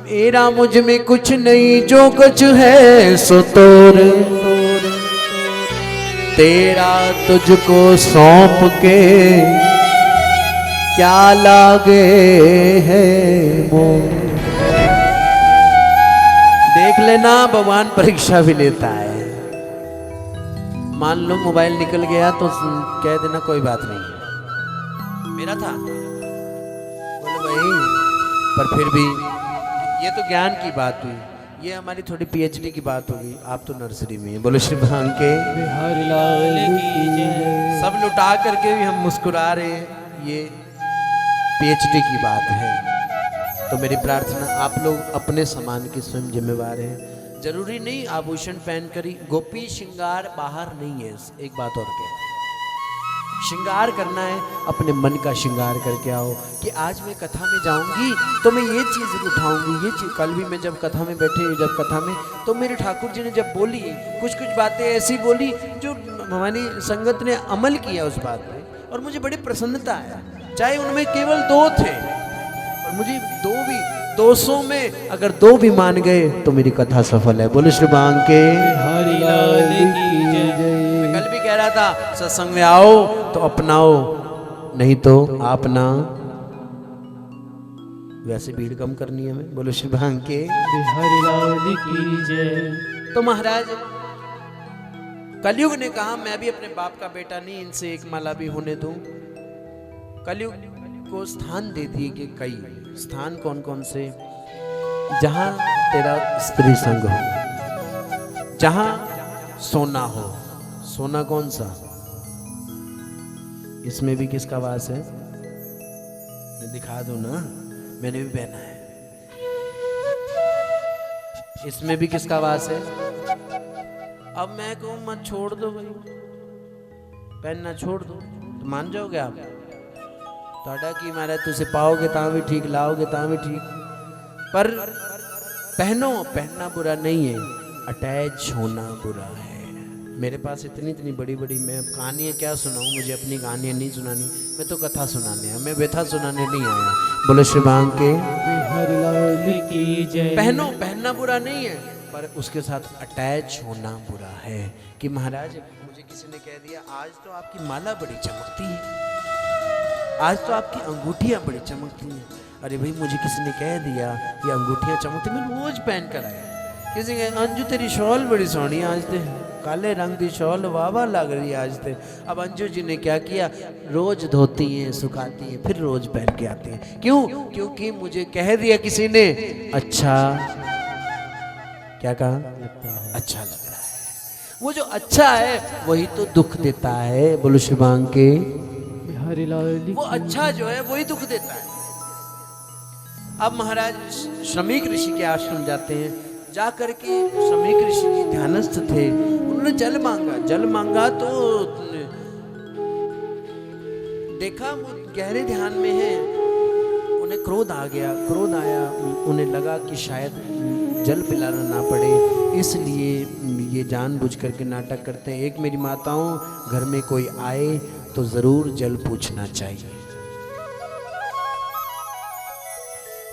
मेरा मुझ में कुछ नहीं, जो कुछ है सो तोर, तेरा तुझको सौंप के क्या लागे है मोह। देख लेना भगवान परीक्षा भी लेता है। मान लो मोबाइल निकल गया तो कह देना कोई बात नहीं, मेरा था, बोले भाई, पर फिर भी ये तो ज्ञान की बात हुई, ये हमारी थोड़ी पीएचडी की बात होगी, आप तो नर्सरी में हैं। बोलो श्री भगवान के बिहारी लाल की जय। सब लुटा करके भी हम मुस्कुरा रहे हैं, ये पीएचडी की बात है। तो मेरी प्रार्थना, आप लोग अपने सामान के स्वयं जिम्मेवार हैं, जरूरी नहीं आभूषण पहन कर ही, गोपी श्रृंगार बाहर नहीं है। एक बात और कह, श्रृंगार करना है अपने मन का श्रृंगार करके आओ कि आज मैं कथा में जाऊंगी तो मैं ये चीज़ उठाऊंगी, ये चीज़। कल भी मैं जब कथा में बैठे, जब कथा में, तो मेरे ठाकुर जी ने जब बोली कुछ कुछ बातें ऐसी बोली जो हमारी संगत ने अमल किया उस बात पे, और मुझे बड़ी प्रसन्नता है। चाहे उनमें केवल 2 थे, और मुझे 200 में अगर 2 भी मान गए तो मेरी कथा सफल है। बोले श्री बांके बिहारी लाल की जय। मैं कल भी कह रहा था सत्संग में आओ तो अपनाओ, नहीं तो आप ना। वैसे भीड़ कम करनी है हमें। बोलो श्री बांके बिहारी लाल की जय। तो महाराज कलयुग ने कहा मैं भी अपने बाप का बेटा नहीं, इनसे एक माला भी होने दूं। कलयुग को स्थान दे दिए कि कई स्थान कौन कौन से, जहां तेरा स्त्री संग हो, जहां सोना हो। सोना कौन सा? इसमें भी किसका वास है? मैं दिखा दूं ना, मैंने भी पहना है। इसमें भी किसका वास है? अब मैं कहूं मत छोड़ दो भाई, पहनना छोड़ दो तो मान जाओगे आप? ਤੁਹਾਡਾ की मारा तुझे पाओगे ता भी ठीक, लाओगे ता भी ठीक, पर पहनो। पहनना बुरा नहीं है, अटैच होना बुरा है। मेरे पास इतनी इतनी बड़ी बड़ी, मैं कहानियाँ क्या सुनाऊँ, मुझे अपनी कहानियाँ नहीं सुनानी, मैं तो कथा सुनाने आया, मैं व्यथा सुनाने नहीं आया। बोलो श्री बांके बिहारी लाल की जय। पहनो, पहनना बुरा नहीं है, पर उसके साथ अटैच होना बुरा है। कि महाराज मुझे किसी ने कह दिया आज तो आपकी माला बड़ी चमकती है, आज तो आपकी अंगूठियाँ बड़ी चमकती हैं। अरे भाई मुझे किसी ने कह दिया ये अंगूठियाँ चमकती, मैं रोज पहन कर आया। किसी ने कहा अंजू तेरी शॉल बड़ी सोहनी आज ते, काले रंग की शॉल वाह वाह लग रही है आज ते। अब अंजू जी ने क्या किया, रोज धोती हैं, सुखाती हैं, फिर रोज पहन के आती हैं। क्यों? क्योंकि मुझे कह दिया किसी ने, अच्छा क्या कहा, अच्छा लग रहा है। वो जो अच्छा है वही तो दुख देता है। बोलो श्री बांके बिहारी लाल वो अच्छा जो है वही दुख देता है। अब महाराज श्रमिक ऋषि के आश्रम जाते हैं, जा करके श्रमिक ऋषि जी ध्यानस्थ थे, उन्होंने जल मांगा। जल मांगा तो देखा वो गहरे ध्यान में है, उन्हें क्रोध आ गया। क्रोध आया, उन्हें लगा कि शायद जल पिलाना ना पड़े, इसलिए ये जानबूझ करके नाटक करते हैं। एक मेरी माताओं, घर में कोई आए तो जरूर जल पूछना चाहिए।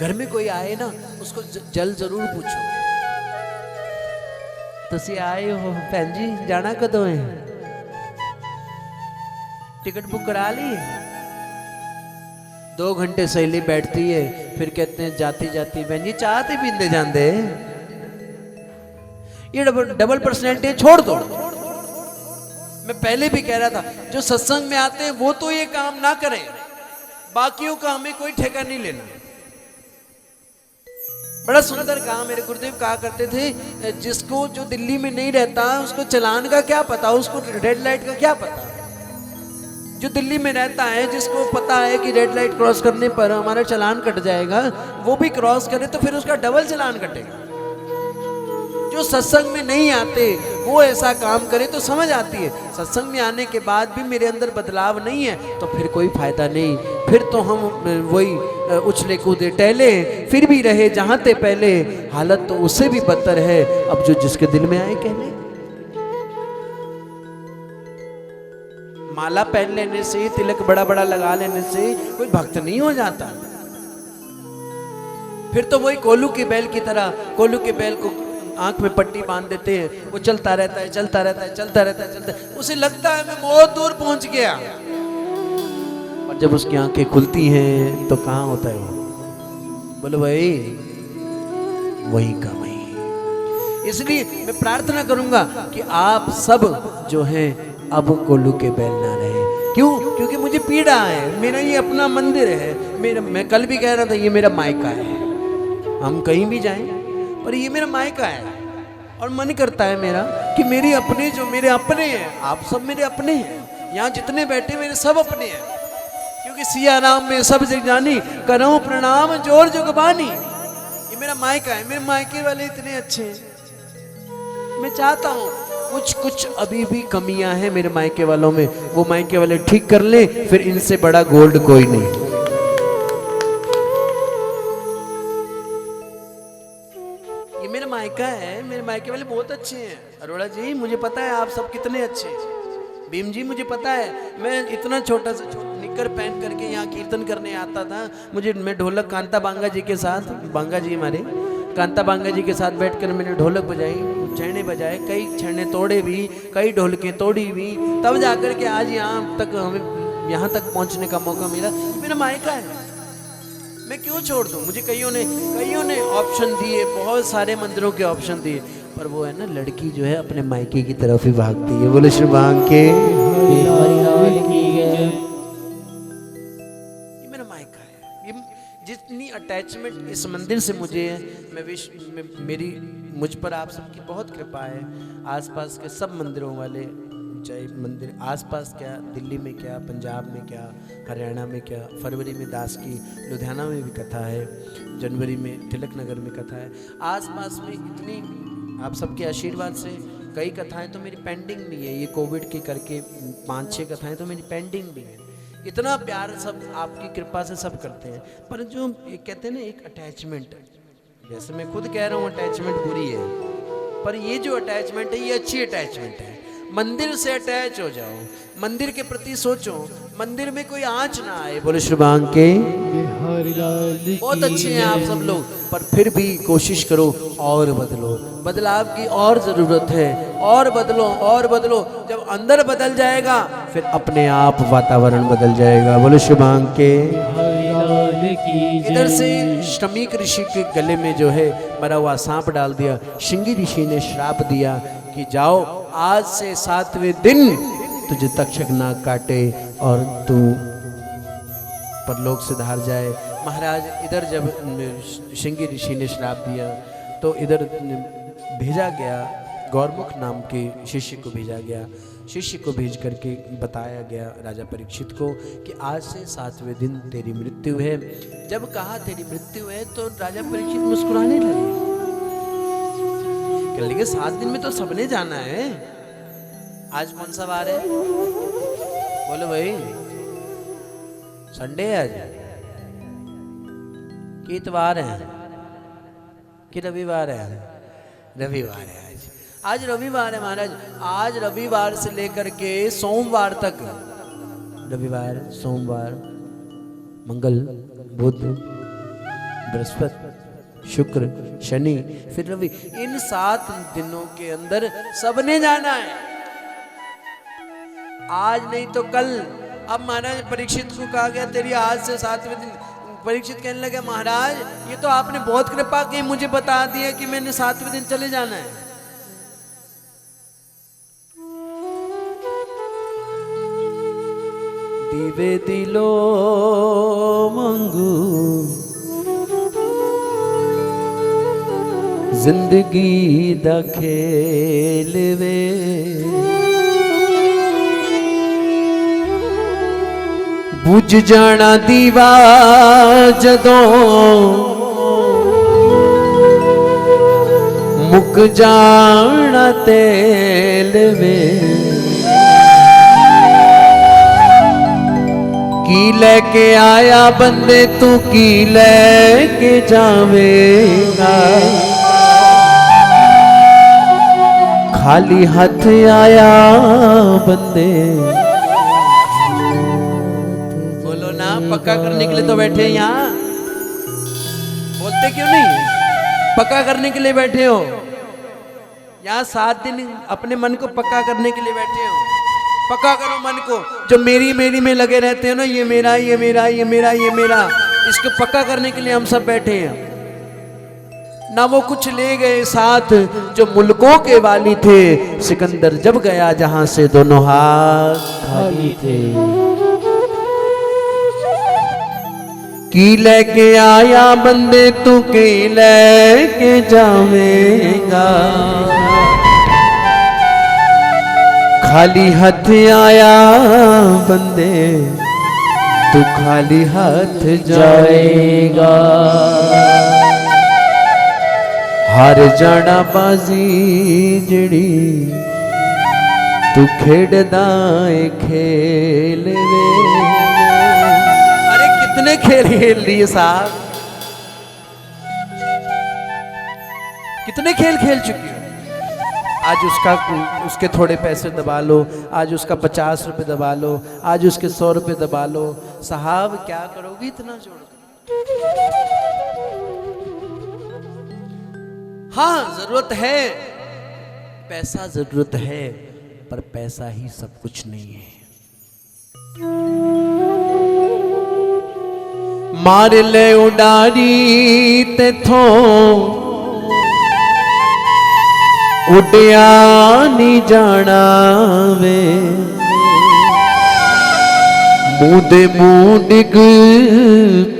घर में कोई आए ना उसको जल जरूर पूछो। तुसी आए हो भैन जी, जाना कदों है? टिकट बुक करा ली? 2 घंटे सहेली बैठती है, फिर कहते हैं जाती जाती बहन जी चाह ते पींदे जाते। ये डबल पर्सनैलिटी छोड़ दो। मैं पहले भी कह रहा था जो सत्संग में आते हैं वो तो ये काम ना करें, बाकियों का हमें कोई ठेका नहीं लेना। बड़ा सुंदर कहा मेरे गुरुदेव कहा करते थे, जिसको जो दिल्ली में नहीं रहता उसको चलान का क्या पता, उसको रेड लाइट का क्या पता। जो दिल्ली में रहता है, जिसको पता है कि रेड लाइट क्रॉस करने पर हमारा चालान कट जाएगा, वो भी क्रॉस करे तो फिर उसका डबल चालान कटेगा। जो सत्संग में नहीं आते वो ऐसा काम करे तो समझ आती है। सत्संग में आने के बाद भी मेरे अंदर बदलाव नहीं है तो फिर कोई फायदा नहीं, फिर तो हम वही उछले कूदे टहले, फिर भी रहे जहाँ थे पहले। हालत तो उससे भी बदतर है, अब जो जिसके दिल में आए कहने। माला पहन लेने से, तिलक बड़ा बड़ा लगा लेने से कोई भक्त नहीं हो जाता। फिर तो वही कोल्हू के बैल की तरह, कोल्हू के बैल को आंख में पट्टी बांध देते हैं, वो चलता रहता है, चलता रहता है, चलता रहता है, चलता है, उसे लगता है मैं बहुत दूर पहुंच गया, और जब उसकी आंखें खुलती हैं तो कहाँ होता है वो? बोलो भाई वही का वही। इसलिए मैं प्रार्थना करूंगा कि आप सब जो हैं अब कोल्हू के बैल ना रहे। क्यों? क्योंकि मुझे पीड़ा है, मेरा ये अपना मंदिर है, मेरा, मैं कल भी कह रहा था ये मेरा मायका है। हम कहीं भी जाएं पर ये मेरा मायका है, और मन करता है मेरा कि मेरे अपने जो मेरे अपने हैं, आप सब मेरे अपने हैं, यहाँ जितने बैठे मेरे सब अपने हैं। क्योंकि सिया राम में सब जग जानी, करो प्रणाम जोर जुगबानी। ये मेरा मायका है, मेरे मायके वाले इतने अच्छे हैं, मैं चाहता हूँ कुछ कुछ अभी भी कमियां हैं मेरे मायके वालों में, वो मायके वाले ठीक कर ले, फिर इनसे बड़ा गोल्ड कोई नहीं। ये मेरा मायका है, मेरे मायके वाले बहुत अच्छे हैं। अरोड़ा जी मुझे पता है आप सब कितने अच्छे हैं। भीम जी मुझे पता है, मैं इतना छोटा सा निक्कर पहन करके यहाँ कीर्तन करने आता था। मैं ढोलक कांता बांगा जी के साथ, बांगा जी हमारे कांता बांगा जी के साथ बैठकर मैंने ढोलक बजाई, छेने बजाए, कई छेने तोड़े भी, कई ढोलकें तोड़ी भी, तब जाकर के आज यहाँ तक हमें यहाँ तक पहुँचने का मौका मिला। मेरा मायका है, मैं क्यों छोड़ दूँ। मुझे कईयों ने ऑप्शन दिए, बहुत सारे मंदिरों के ऑप्शन दिए, पर वो है ना लड़की जो है अपने मायके की तरफ ही भागती है। बोले श्री बांके ये मेरा मायका है। ये जितनी अटैचमेंट इस मंदिर से मुझे है, मुझ पर आप सबकी बहुत कृपा है। आसपास के सब मंदिरों वाले, चाहे मंदिर आसपास क्या, दिल्ली में क्या, पंजाब में क्या, हरियाणा में क्या, फरवरी में दास की लुधियाना में भी कथा है, जनवरी में तिलक नगर में कथा है। आसपास में इतनी आप सबके आशीर्वाद से कई कथाएं तो मेरी पेंडिंग भी है। ये कोविड के करके 5-6 कथाएं तो मेरी पेंडिंग भी है। इतना प्यार सब आपकी कृपा से सब करते हैं, पर जो कहते हैं ना एक अटैचमेंट, जैसे मैं खुद कह रहा हूँ अटैचमेंट बुरी है, पर ये जो अटैचमेंट है ये अच्छी अटैचमेंट है। मंदिर से अटैच हो जाओ, मंदिर के प्रति सोचो, मंदिर में कोई आँच ना आए। बोले श्री बांके बहुत अच्छे हैं आप सब लोग, पर फिर भी कोशिश करो और बदलो, बदलाव की और जरूरत है। और बदलो और बदलो, जब अंदर बदल जाएगा फिर अपने आप वातावरण बदल जाएगा। बोले श्री बांके। इधर से श्रमिक ऋषि के गले में जो है मरा हुआ सांप डाल दिया। श्रृंगी ऋषि ने श्राप दिया कि जाओ आज से 7वें दिन तुझे तक्षक ना काटे और तू परलोक से धार जाए। महाराज इधर जब श्रृंगी ऋषि ने श्राप दिया तो इधर भेजा गया, गौरमुख नाम के शिष्य को भेजा गया। शिष्य को भेज करके बताया गया राजा परीक्षित को कि आज से 7वें दिन तेरी मृत्यु है। जब कहा तेरी मृत्यु है तो राजा परीक्षित मुस्कुराने लगे, कहने लगे 7 दिन में तो सबने जाना है। आज कौन सा वार है? बोलो भाई, संडे है आज कि इतवार है कि रविवार है? रविवार है आज रविवार है महाराज। आज रविवार से लेकर के सोमवार तक, रविवार, सोमवार, मंगल, बुध, बृहस्पति, शुक्र, शनि, फिर रवि, इन 7 दिनों के अंदर सबने जाना है। आज नहीं तो कल। अब महाराज परीक्षित को कहा गया तेरी आज से 7वें दिन। परीक्षित कहने लगे महाराज ये तो आपने बहुत कृपा की, मुझे बता दिया कि मैंने 7वें दिन चले जाना है। दिवे दिलो मंगू जिंदगी दा खेल वे, बुझ जाना दीवा जदों मुक जाना तेल वे। की लेके आया बंदे तू की लेके जावेगा, खाली हाथ आया बंदे। बोलो ना, पक्का करने के लिए तो बैठे हैं यहाँ, बोलते क्यों नहीं? पक्का करने के लिए बैठे हो यहाँ। 7 दिन अपने मन को पक्का करने के लिए बैठे हो। पक्का करो मन को। जो मेरी मेरी में लगे रहते हैं ना, ये मेरा ये मेरा ये मेरा ये मेरा, इसको पक्का करने के लिए हम सब बैठे हैं। ना वो कुछ ले गए साथ जो मुल्कों के वाली थे, सिकंदर जब गया जहां से दोनों हाथ खाली थे। की लेके आया बंदे तू की लेके जावेगा, खाली हाथ आया बंदे तू खाली हाथ जाएगा। हार जाना बाजी जड़ी तू खेड़दा है खेल वे। अरे कितने खेल खेल लिए साहब, कितने खेल खेल चुकी हो। आज उसके थोड़े पैसे दबा लो, आज उसका 50 रुपए दबा लो, आज उसके 100 रुपए दबा लो। साहब क्या करोगी इतना जोड़ कर? हाँ जरूरत है, पैसा जरूरत है, पर पैसा ही सब कुछ नहीं है। मार ले उडारी ते थो उड़िया नहीं जाना वे, मुंह दे मुंह डिग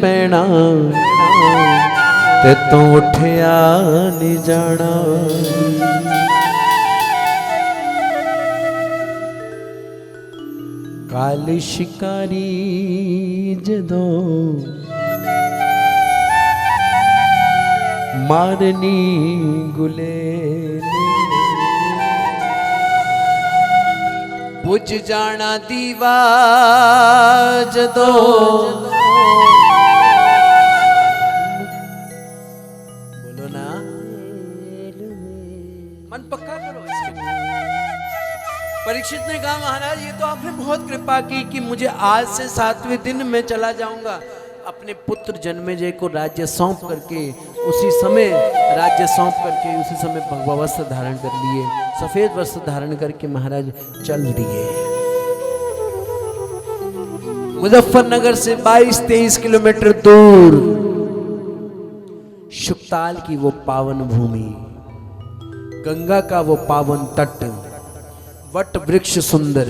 पैना ते तो उठिया नहीं जाना। काली शिकारी जदों मारनी गुलेल, बुझ जाना दीवा जदों बोलो ना, मन पक्का करो इसके। परीक्षित ने कहा महाराज ये तो आपने बहुत कृपा की कि मुझे आज से 7वें दिन मैं चला जाऊंगा। अपने पुत्र जन्मेजय को राज्य सौंप करके उसी समय भगवा वस्त्र धारण कर लिए, सफेद वस्त्र धारण करके महाराज चल दिए। मुजफ्फरनगर से 22-23 किलोमीटर दूर शुक्ताल की वो पावन भूमि, गंगा का वो पावन तट, वट वृक्ष सुंदर,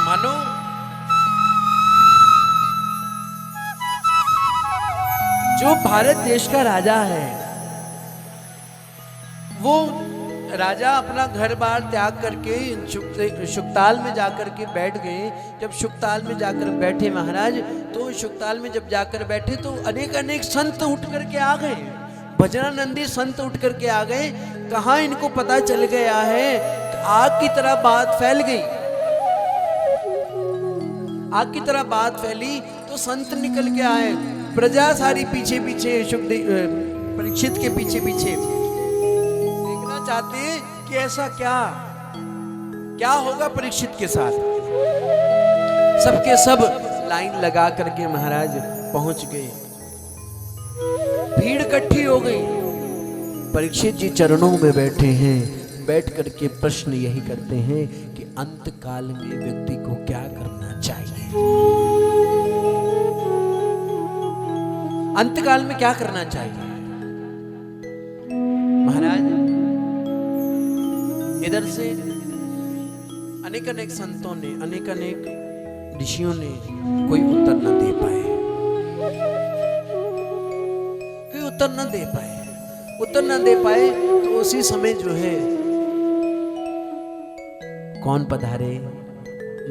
मानो जो भारत देश का राजा है, वो राजा अपना घर बार त्याग करके शुक्ताल में जाकर के बैठ गए। जब शुक्ताल में जाकर बैठे महाराज, तो शुक्ताल में जब जाकर बैठे तो अनेक अनेक संत उठ करके आ गए, भजनानंदी संत उठ करके आ गए। कहाँ इनको पता चल गया है, आग की तरह बात फैल गई। आग की तरह बात फैली तो संत निकल के आए, प्रजा सारी पीछे पीछे परीक्षित के पीछे पीछे चाहते हैं कि ऐसा क्या होगा परीक्षित के साथ। सबके सब लाइन लगा करके महाराज पहुंच गए, भीड़ इकट्ठी हो गई। परीक्षित जी चरणों में बैठे हैं, बैठ करके प्रश्न यही करते हैं कि अंत काल में व्यक्ति को क्या करना चाहिए। अंत काल में क्या करना चाहिए महाराज? इधर से अनेक अनेक संतों ने, अनेक अनेक ऋषियों ने कोई उत्तर न दे पाए, उत्तर न दे पाए। तो उसी समय जो है कौन पधारे?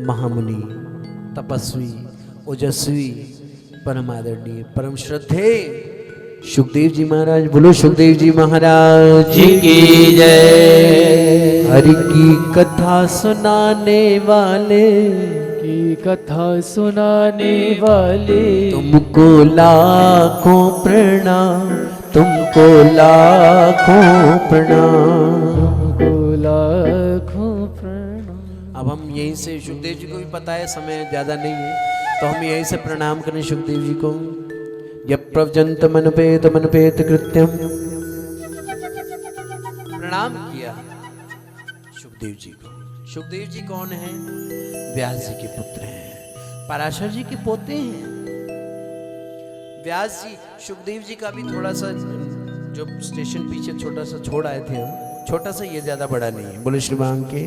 महामुनि, तपस्वी, ओजस्वी, परम आदरणीय, परम श्रद्धे सुखदेव जी महाराज। बोलो सुखदेव जी महाराज जी की जय। हरि की कथा सुनाने वाले, की कथा सुनाने वाले, तुमको लाखों प्रणाम, तुमको लाखों प्रणाम, तुमको लाखों प्रणाम। अब हम यहीं से, सुखदेव जी को भी पता है समय ज्यादा नहीं है, तो हम यहीं से प्रणाम करें सुखदेव जी को। यप्रव्रजन्त मनपेत कृत्यम, प्रणाम किया सुखदेव जी को। सुखदेव जी कौन है? व्यास जी के पुत्र हैं, पराशर जी के पोते हैं। व्यास जी, सुखदेव जी का भी थोड़ा सा जो स्टेशन पीछे छोटा सा छोड़ आए थे हम, छोटा सा, ये ज्यादा बड़ा नहीं है। बोले श्री राम के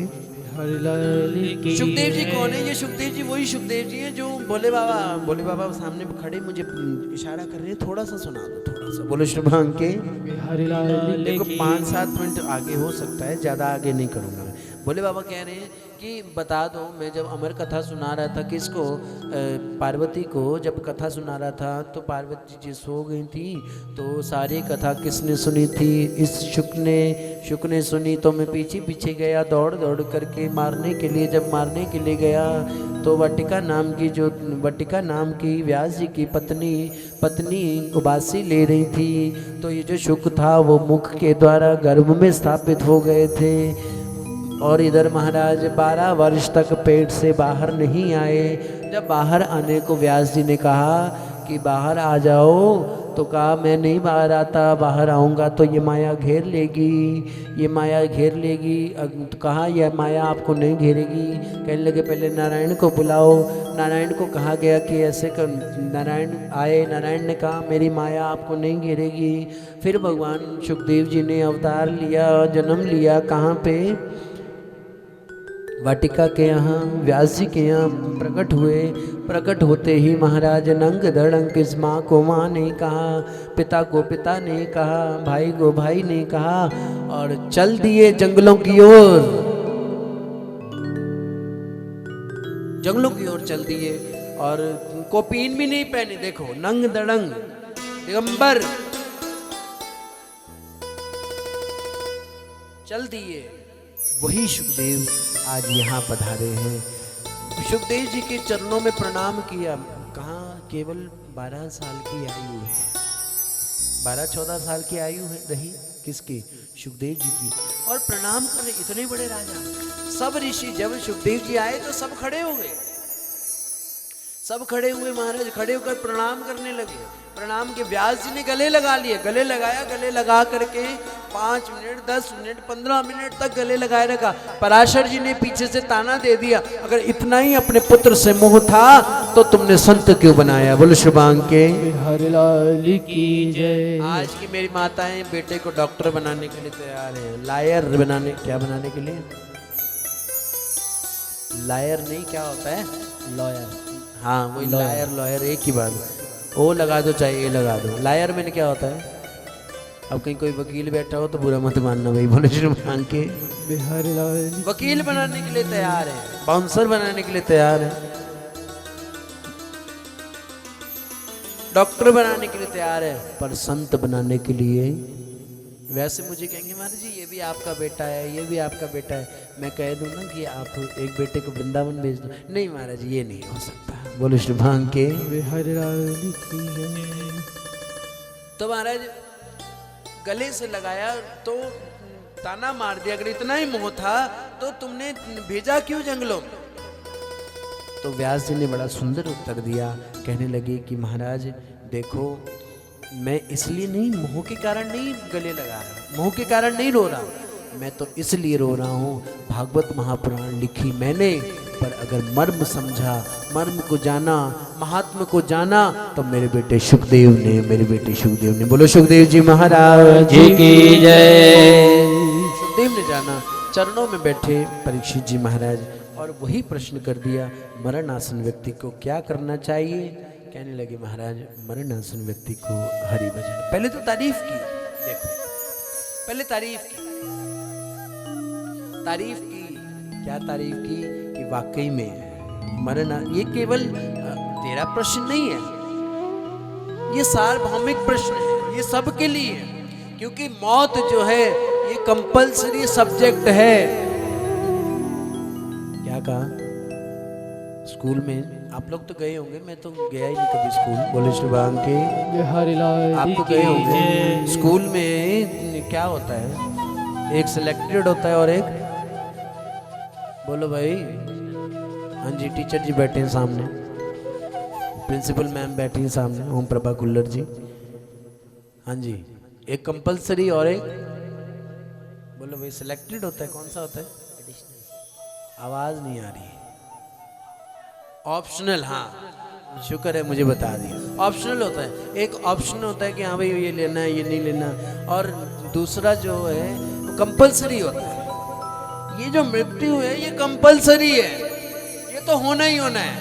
सुखदेव जी कौन है? ये सुखदेव जी वही सुखदेव जी हैं जो भोले बाबा सामने खड़े मुझे इशारा कर रहे हैं, थोड़ा सा सुना दो, थोड़ा सा। बोलो श्री राम के। देखो 5-7 मिनट आगे हो सकता है, ज्यादा आगे नहीं करूंगा। भोले बाबा कह रहे हैं कि बता दो, मैं जब अमर कथा सुना रहा था किसको, पार्वती को जब कथा सुना रहा था तो पार्वती जी सो गई थी। तो सारी कथा किसने सुनी थी? इस शुक ने सुनी। तो मैं पीछे पीछे गया दौड़ दौड़ करके मारने के लिए। जब मारने के लिए गया तो वाटिका नाम की व्यास जी की पत्नी उबासी ले रही थी। तो ये जो शुक था वो मुख के द्वारा गर्भ में स्थापित हो गए थे। और इधर महाराज 12 वर्ष तक पेट से बाहर नहीं आए। जब बाहर आने को व्यास जी ने कहा कि बाहर आ जाओ, तो कहा मैं नहीं बाहर आता, बाहर आऊँगा तो ये माया घेर लेगी। तो कहा यह माया आपको नहीं घेरेगी। कहने लगे पहले नारायण को बुलाओ। नारायण को कहा गया कि ऐसे कर। नारायण आए। नारायण ने कहा मेरी माया आपको नहीं घेरेगी। फिर भगवान सुखदेव जी ने अवतार लिया, जन्म लिया। कहाँ पे? वाटिका के यहाँ, व्यास जी के यहाँ प्रकट हुए। प्रकट होते ही महाराज नंग धड़ंग इस माँ को माँ ने कहा, पिता को पिता ने कहा, भाई को भाई ने कहा, और चल दिए जंगलों की ओर। जंगलों की ओर चल दिए और कोपीन भी नहीं पहनी। देखो नंग धड़ंग दिगंबर चल दिए। वही सुखदेव आज यहाँ पधारे हैं। सुखदेव जी के चरणों में प्रणाम किया। कहाँ? केवल 12 साल की आयु है। 12-14 साल की आयु है रही किसकी? सुखदेव जी की। और प्रणाम कर रहे इतने बड़े राजा। सब ऋषि जब सुखदेव जी आए तो सब खड़े हो गए। सब खड़े हुए महाराज, खड़े होकर प्रणाम करने लगे। प्रणाम के व्यास जी ने गले लगा लिए। गले लगाया। गले लगा करके 5 मिनट 10 मिनट 15 मिनट तक गले लगाए रखा। पराशर जी ने पीछे से ताना दे दिया, अगर इतना ही अपने पुत्र से मोह था तो तुमने संत क्यों बनाया? बोलो शुभांग के हरिलाल की जय। आज की मेरी माताएं बेटे को डॉक्टर बनाने के लिए तैयार है। लायर बनाने, क्या बनाने के लिए? लायर नहीं, क्या होता है? लॉयर। हाँ वही लायर लॉयर एक ही बात। ओ लगा दो चाहे ये लगा दो। लायर में क्या होता है? अब कहीं कोई वकील बैठा हो तो बुरा मत मानना भाई। बोले श्रीमान के वकील बनाने के लिए तैयार है, बाउंसर बनाने के लिए तैयार है, डॉक्टर बनाने के लिए तैयार है, पर संत बनाने के लिए। वैसे मुझे कहेंगे महाराज जी ये भी आपका बेटा है, ये भी आपका बेटा है। मैं कह दूं ना कि आप एक बेटे को वृंदावन भेज दो। नहीं महाराज ये नहीं हो सकता। बोलो श्री भांग के। तो महाराज गले से लगाया तो ताना मार दिया, अगर इतना ही मोह था तो तुमने भेजा क्यों जंगलों में? तो व्यास जी ने बड़ा सुंदर उत्तर दिया। कहने लगे कि महाराज देखो मैं इसलिए नहीं, मोह के कारण नहीं गले लगा रहा, मोह के कारण नहीं रो रहा, मैं तो इसलिए रो रहा हूँ भागवत महापुराण लिखी मैंने, पर अगर मर्म समझा, मर्म को जाना, महात्मा को जाना तो मेरे बेटे सुखदेव ने, बोलो सुखदेव जी महाराज की जय। सुखदेव ने जाना, चरणों में बैठे परीक्षित जी महाराज और वही प्रश्न कर दिया मरणासन व्यक्ति को क्या करना चाहिए। कहने लगे महाराज मरणासन व्यक्ति को हरि भजन। पहले तो तारीफ की, देखो पहले तारीफ की, क्या तारीफ की कि वाकई में मरना ये केवल तेरा प्रश्न नहीं है, ये सार्वभौमिक प्रश्न है, ये सबके लिए है, क्योंकि मौत जो है ये कंपल्सरी सब्जेक्ट है। क्या कहा? स्कूल में आप लोग तो गए होंगे, मैं तो गया ही नहीं कभी स्कूल। बोले श्री भगवान के आप तो गए होंगे। स्कूल में क्या होता है? एक सिलेक्टेड होता है और एक, बोलो भाई। हाँ जी, टीचर जी बैठे हैं सामने, प्रिंसिपल मैम बैठी हैं सामने, ओम प्रभा कुल्लर जी। हाँ जी, एक कंपल्सरी और एक, बोलो भाई सिलेक्टेड होता है। कौन सा होता है? आवाज नहीं आ रही है। ऑप्शनल। हाँ शुक्र है मुझे बता दिया। ऑप्शनल होता है, एक ऑप्शन होता है कि हाँ भाई ये लेना है ये नहीं लेना, और दूसरा जो है कंपल्सरी होता है। ये जो मृत्यु है ये कंपल्सरी है, ये तो होना ही होना है।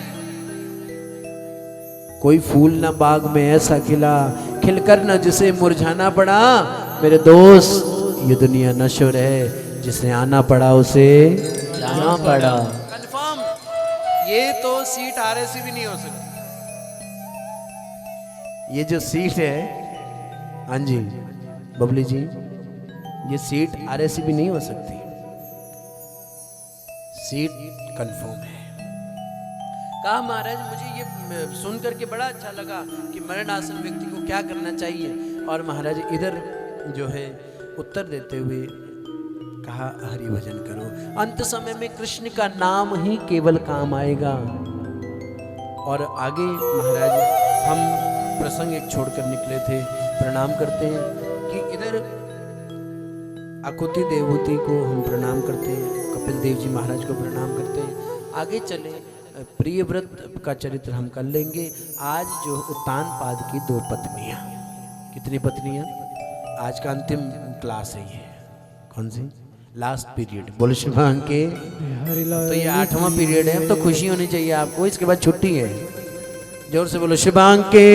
कोई फूल ना बाग में ऐसा खिला, खिलकर न जिसे मुरझाना पड़ा। मेरे दोस्त ये दुनिया नश्वर है, जिसे आना पड़ा उसे समझना पड़ा। कंफर्म, ये तो सीट आरएसी भी नहीं हो सकती। ये जो सीट है, हाँ जी बबली जी, ये सीट आरएसी भी नहीं हो सकती, सीट कंफर्म है। कहा महाराज मुझे ये सुन करके बड़ा अच्छा लगा कि मरणासन व्यक्ति को क्या करना चाहिए। और महाराज इधर जो है उत्तर देते हुए कहा हरि भजन करो, अंत समय में कृष्ण का नाम ही केवल काम आएगा। और आगे महाराज हम प्रसंग एक छोड़कर निकले थे, प्रणाम करते हैं कि इधर आकुति देवहूति को हम प्रणाम करते हैं, कपिल देव जी महाराज को प्रणाम करते हैं। आगे चले प्रियव्रत का चरित्र हम कर लेंगे। आज जो उत्तान पाद की 2 पत्नियां, कितनी पत्नियां, आज का अंतिम क्लास है ये, कौन सी लास्ट पीरियड, बोलो शुभांग के। तो ये 8वां पीरियड है, अब तो खुशी होनी चाहिए आपको, इसके बाद छुट्टी है। जोर से बोलो शुभांग के।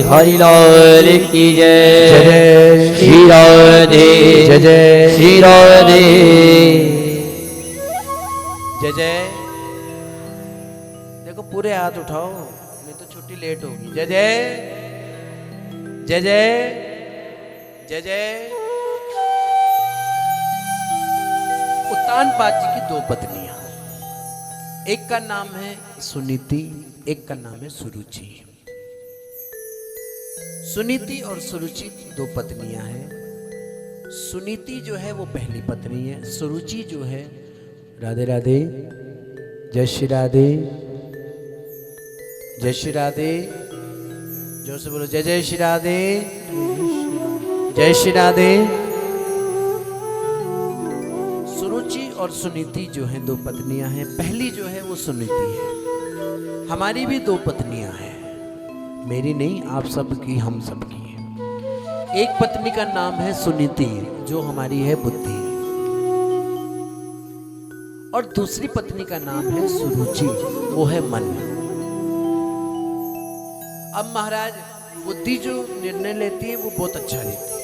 हरि लाल की जय, जय श्री राधे, जय जय श्री राधे, जय जय। देखो पूरे हाथ उठाओ, नहीं तो छुट्टी लेट होगी। जय जय, जय जय, जय जय। उत्तान पाद जी की 2 पत्नियां, एक का नाम है सुनीति, एक का नाम है सुरुचि। सुनीति और सुरुचि 2 पत्नियां हैं। सुनीति जो है वो पहली पत्नी है, सुरुचि जो है, राधे राधे, जय श्री राधे, जय श्री राधे, जोर से बोलो जय जय श्री राधे, जय श्री राधे। सुरुचि और सुनीति जो हैं 2 पत्नियां हैं। पहली जो है वो सुनीति है। हमारी भी 2 पत्नियां हैं, मेरी नहीं, आप सबकी, हम सबकी है। एक पत्नी का नाम है सुनीति जो हमारी है बुद्धि, और दूसरी पत्नी का नाम है सुरुचि, वो है मन। अब महाराज बुद्धि जो निर्णय लेती है वो बहुत अच्छा लेती है,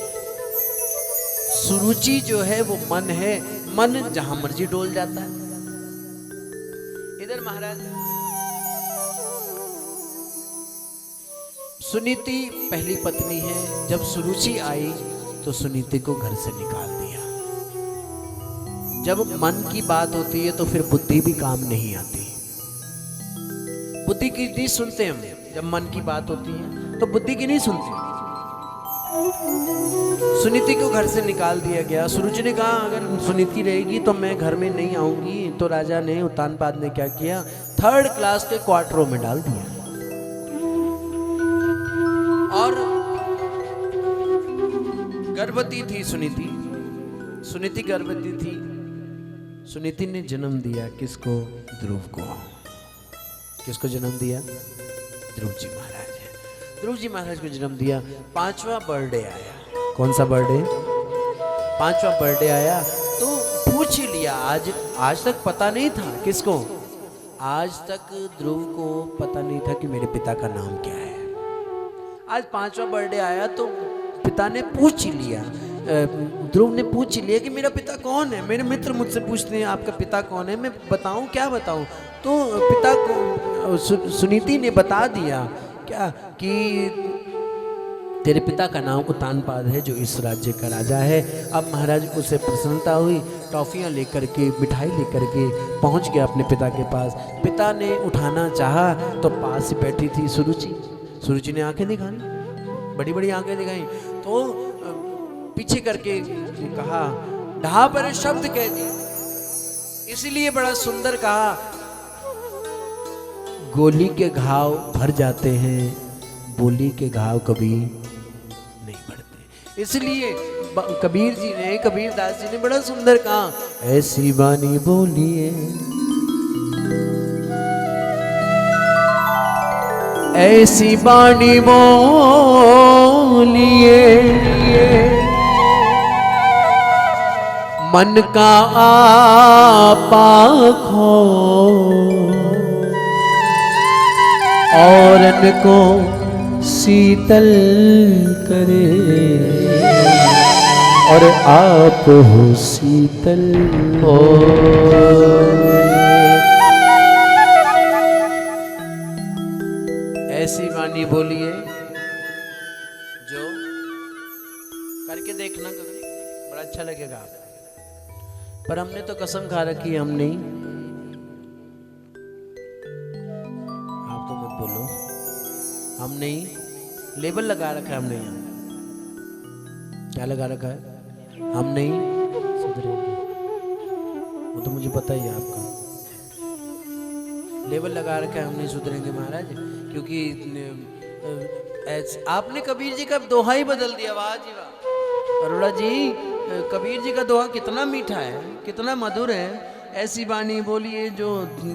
सुरुचि जो है वो मन है, मन जहां मर्जी डोल जाता है। इधर महाराज सुनीति पहली पत्नी है, जब सुरुचि आई तो सुनीति को घर से निकाल दिया। जब मन की बात होती है तो फिर बुद्धि भी काम नहीं आती, बुद्धि की नहीं सुनते हम। जब मन की बात होती है तो बुद्धि की नहीं सुनते। सुनीति को घर से निकाल दिया गया। सुरुचि ने कहा अगर सुनीति रहेगी तो मैं घर में नहीं आऊंगी। तो राजा ने, उत्तानपाद ने क्या किया, 3rd क्लास के क्वार्टरों में डाल दिया। और गर्भवती थी सुनीति, सुनीति गर्भवती थी। सुनीति ने जन्म दिया किसको, ध्रुव को। किसको जन्म दिया, ध्रुव जी महाराज है। ध्रुव जी महाराज को जन्म दिया। 5वां बर्थडे आया। कौन सा बर्थडे, 5वां बर्थडे आया तो पूछ ही लिया। आज तक पता नहीं था किसको, आज तक ध्रुव को पता नहीं था कि मेरे पिता का नाम क्या है। आज 5वां बर्थडे आया तो पिता ने पूछ ही लिया, ध्रुव ने पूछ ही लिया कि मेरा पिता कौन है। मेरे मित्र मुझसे पूछते हैं आपका पिता कौन है, मैं बताऊं, क्या बताऊं। तो पिता को सुनीति ने बता दिया क्या कि तेरे पिता का नाम उत्तानपाद है जो इस राज्य का राजा है। अब महाराज उसे प्रसन्नता हुई, टॉफियाँ लेकर के, मिठाई लेकर के पहुंच गया अपने पिता के पास। पिता ने उठाना चाहा तो पास ही बैठी थी सुरुचि। सुरुचि ने आंखें दिखाई, बड़ी बड़ी आंखें दिखाई, तो पीछे करके कहा, ढा पर शब्द कह दी, इसलिए बड़ा सुंदर कहा, गोली के घाव भर जाते हैं, बोली के घाव कभी नहीं भरते। इसलिए कबीर जी ने, कबीरदास जी ने बड़ा सुंदर कहा, ऐसी बानी बोलिए, ऐसी बानी बोलिए, मन का आपा खो, औरन को शीतल करे, और आप हो शीतल हो। बानी बोलिए जो करके देखना कभी, बड़ा अच्छा लगेगा। पर हमने तो कसम खा रखी है, हम नहीं। आप तो मत बोलो, हम नहीं। लेबल लगा रखा है हमने यहाँ। क्या लगा रखा है? हम नहीं सुधरेंगे। वो तो मुझे पता ही है आपका। लेबल लगा रखा है हम नहीं सुधरेंगे महाराज, क्योंकि आपने कबीर जी का दोहा ही बदल दिया। वाह जी वाह अरोड़ा जी, कबीर जी का दोहा कितना मीठा है, कितना मधुर है। ऐसी बानी बोलिए जो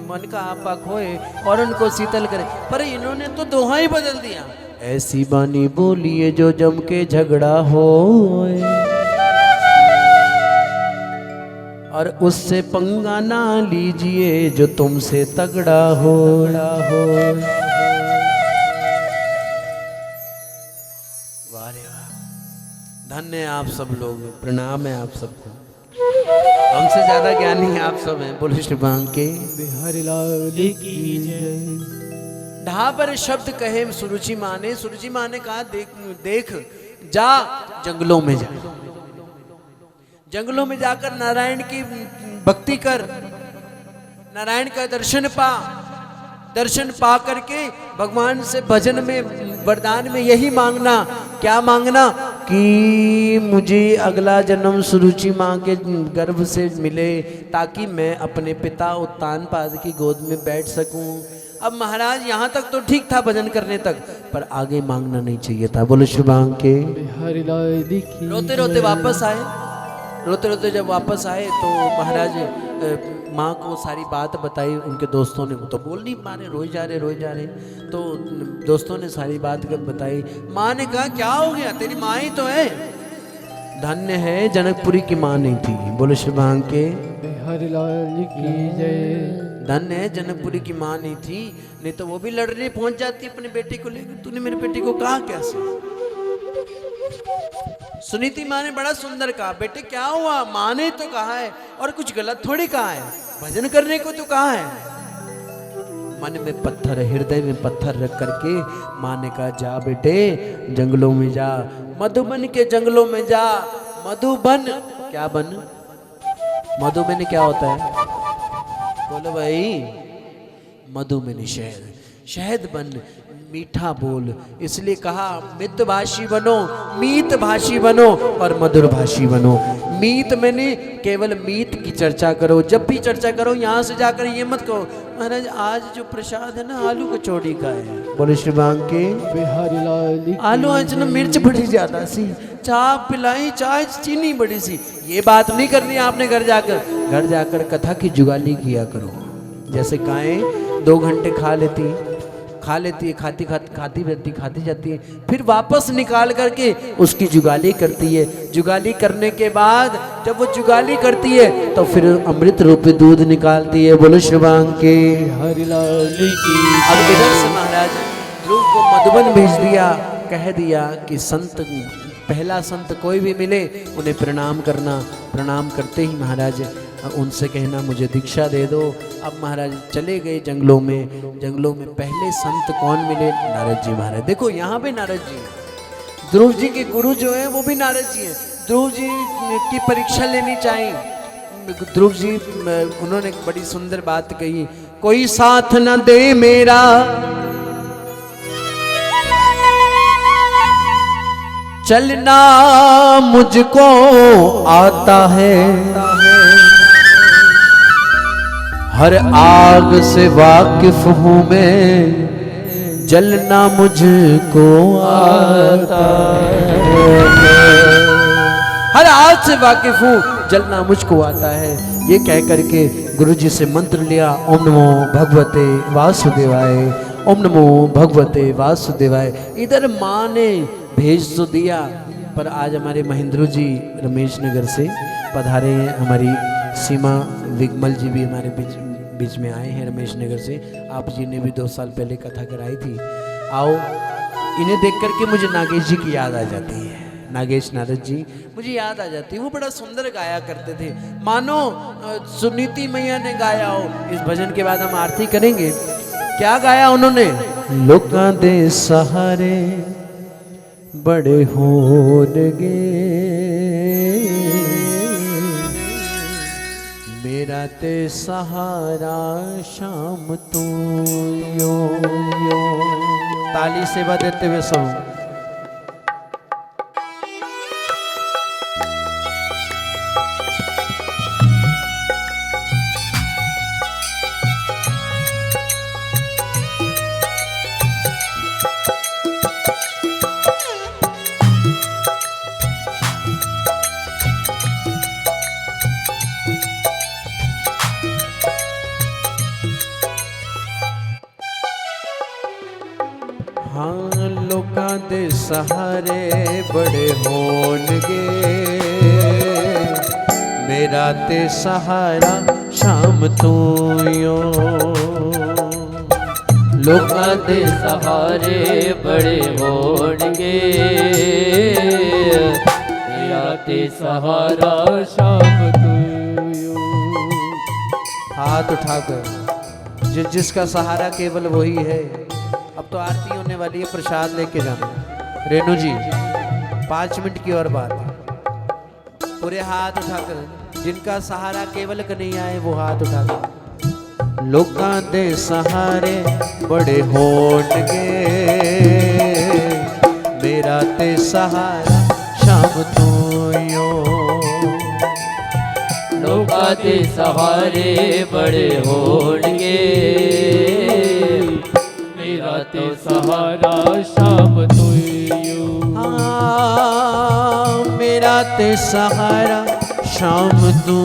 मन का आपा खोए और उनको शीतल करे। पर इन्होंने तो दोहा ही बदल दिया। ऐसी बानी बोलिए जो जम के झगड़ा हो और उससे पंगा ना लीजिए जो तुमसे तगड़ा हो। वाह रे वाह, धन्य है आप सब लोग, प्रणाम है आप सबको। हमसे ज्यादा ज्ञानी है आप सब हैं। बोलो श्री बांके के बिहारी लाल की जय। ढा पर शब्द कहे सुरुचि माने, सुरुचि माने कहा देख जा जंगलों में जा, जंगलों में जाकर नारायण की भक्ति कर, नारायण का दर्शन पा। दर्शन पा करके भगवान से भजन में वरदान में यही मांगना। क्या मांगना? कि मुझे अगला जन्म सुरुचि माँ के गर्भ से मिले ताकि मैं अपने पिता उत्तानपाद की गोद में बैठ सकूं। अब महाराज यहाँ तक तो ठीक था भजन करने तक, पर आगे मांगना नहीं चाहिए था। बोलो श्री बांके के। रोते रोते वापस आए। रोते रोते जब वापस आए तो महाराज माँ को सारी बात बताई। उनके दोस्तों ने, वो तो बोल नहीं पा रहे, रोए जा रहे। तो दोस्तों ने सारी बात बताई। माँ ने कहा क्या हो गया, तेरी माँ ही तो है। धन्य है जनकपुरी की माँ नहीं थी। बोलो श्री बांके की जय। धन्य है जनकपुरी की माँ नहीं थी, नहीं तो वो भी लड़ने पहुंच जाती अपने बेटे को लेकर। तूने मेरे बेटे को कहा कैसे? सुनीति माँ ने बड़ा सुंदर कहा, बेटे क्या हुआ? माँ ने तो कहा है, और कुछ गलत थोड़ी कहा है, भजन करने को तो कहा है। मन में पत्थर, हृदय में पत्थर रख करके माँ ने कहा जा बेटे जंगलों में जा, मधुबन के जंगलों में जा। मधुबन क्या बन? मधुबन क्या होता है? बोलो भाई। मधुबन शहद, शहद बन, मीठा बोल। इसलिए कहा मित भाषी बनो, मीत भाषी बनो और मधुर भाषी बनो। मीत मैंने केवल मीत की चर्चा करो। जब भी चर्चा करो यहाँ से जाकर ये मत कहो महाराज आज जो प्रसाद है ना आलू कचौड़ी का है। बोले श्री बांके बिहारी लाल। आलू आज ना मिर्च बड़ी ज्यादा सी, चाय पिलाई, चाय चीनी बड़ी सी। ये बात नहीं करनी आपने। घर जाकर कथा की जुगाली किया करो। जैसे गायें 2 घंटे खा लेती है, खाती जाती है, फिर वापस निकाल करके उसकी जुगाली करती है। जुगाली करने के बाद जब वो जुगाली करती है तो फिर अमृत रूपी दूध निकालती है। बोलो श्री बांके हरिलाल की। अब इधर से महाराज ध्रुव को मधुबन भेज दिया। कह दिया कि संत, पहला संत कोई भी मिले उन्हें प्रणाम करना। प्रणाम करते ही महाराज उनसे कहना मुझे दीक्षा दे दो। अब महाराज चले गए जंगलों में। जंगलों में पहले संत कौन मिले? नारद जी महाराज। देखो यहाँ पे नारद जी, ध्रुव जी के गुरु जो है वो भी नारद जी हैं। ध्रुव जी की परीक्षा लेनी चाहिए। ध्रुव जी उन्होंने एक बड़ी सुंदर बात कही, कोई साथ न दे मेरा चलना मुझको आता है, हर आग से वाकिफ हूँ मैं, जलना मुझको आता है। हर आग से वाकिफ हूँ, जलना मुझको आता है। ये कह करके गुरु जी से मंत्र लिया, ओम नमो भगवते वासुदेवाय, ओम नमो भगवते वासुदेवाय। इधर माँ ने भेज तो दिया, पर आज हमारे महेंद्र जी रमेश नगर से पधारे हैं। हमारी सीमा विगमल जी भी हमारे बीच में आए हैं रमेश नगर से। आप जी ने भी 2 साल पहले कथा कराई थी। आओ, इन्हें देख करके मुझे नागेश जी की याद आ जाती है। नागेश नारद जी मुझे याद आ जाती है। वो बड़ा सुंदर गाया करते थे, मानो सुनीति मैया ने गाया हो। इस भजन के बाद हम आरती करेंगे। क्या गाया उन्होंने? लोकां दे सहारे बड़े होणगे मेरा ते सहारा शाम तू यो यो। ताली सेवा देते हुए सब हाँ लोकां दे सहारे बड़े होणगे मेरा ते सहारा शाम तू यो। लोकां दे सहारे बड़े होणगे मेरा ते सहारा शाम तू यो। हाथ उठाकर जिसका सहारा केवल वही है। अब तो आरती होने वाली है, प्रसाद लेके जाना। रेणु जी 5 मिनट की और बात। पूरे हाथ उठाकर जिनका सहारा केवल कन्हैया है वो हाथ उठाकर। लोकां दे सहारे बड़े होणगे मेरा ते सहारा शाम तू यो। लोकां दे सहारे बड़े होणगे मेरा ते सहारा शाम तू यो। हाँ मेरा ते सहारा शाम तू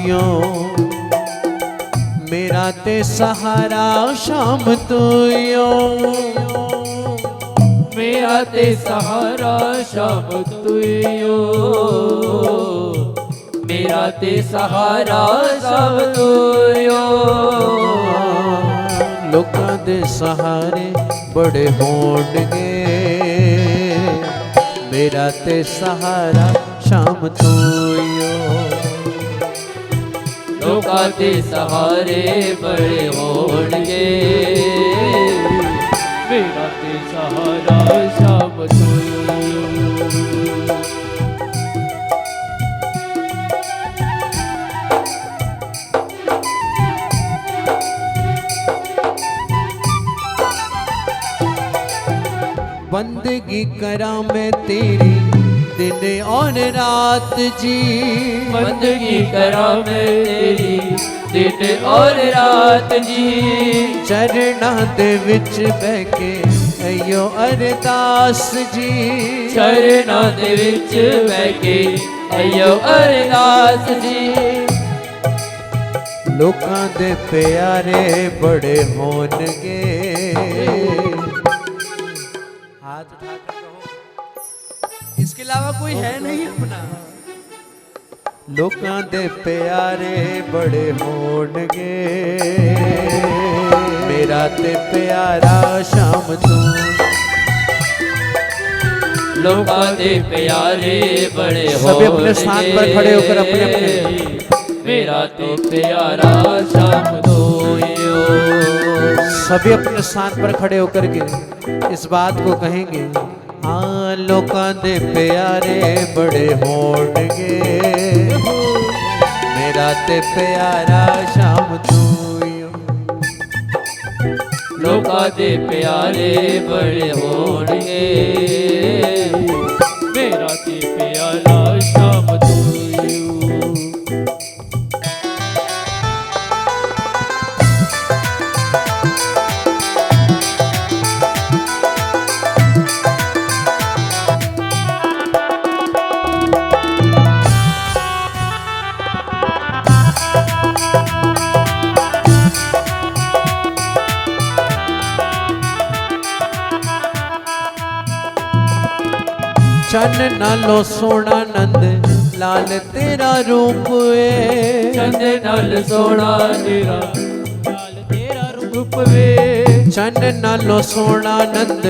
यो। मेरा ते सहारा शाम तू यो। मेरा ते सहारा शाम तू यो। मेरा ते सहारा शाम तू यो। लोकां दे सहारे बड़े होणगे मेरा ते सहारा शाम तू यो। लोकां दे सहारे बड़े होणगे मेरा ते सहारा शाम तू यो। बंदगी करा मैं तेरी दिन और रात जी। बंदगी करा मैं तेरी दिन और रात जी। चरना दे विच बह के अयो अरदास जी। चरना दे विच बह के अयो अरदास जी। लोकां दे प्यारे बड़े होणगे। हाथ उठाकर कहो, इसके अलावा कोई है नहीं अपना। लोकां दे प्यारे बड़े होणगे मेरा ते प्यारा शाम तू। लोकां दे प्यारे बड़े सभी अपने स्थान पर खड़े होकर अपने अपने मेरा ते प्यारा शाम तू यो। सभी अपने स्थान पर खड़े होकर के इस बात को कहेंगे। हाँ लोकां दे प्यारे बड़े होणगे मेरा ते प्यारा शाम तू यो। लोकां दे प्यारे बड़े होणगे मेरा ते प्यारा शाम तू यो। चन नालो सोना नंद लाल तेरा रूप वे। चंद नाल सोना तेरा लाल तेरा रूप वे। चन नालो सोना नंद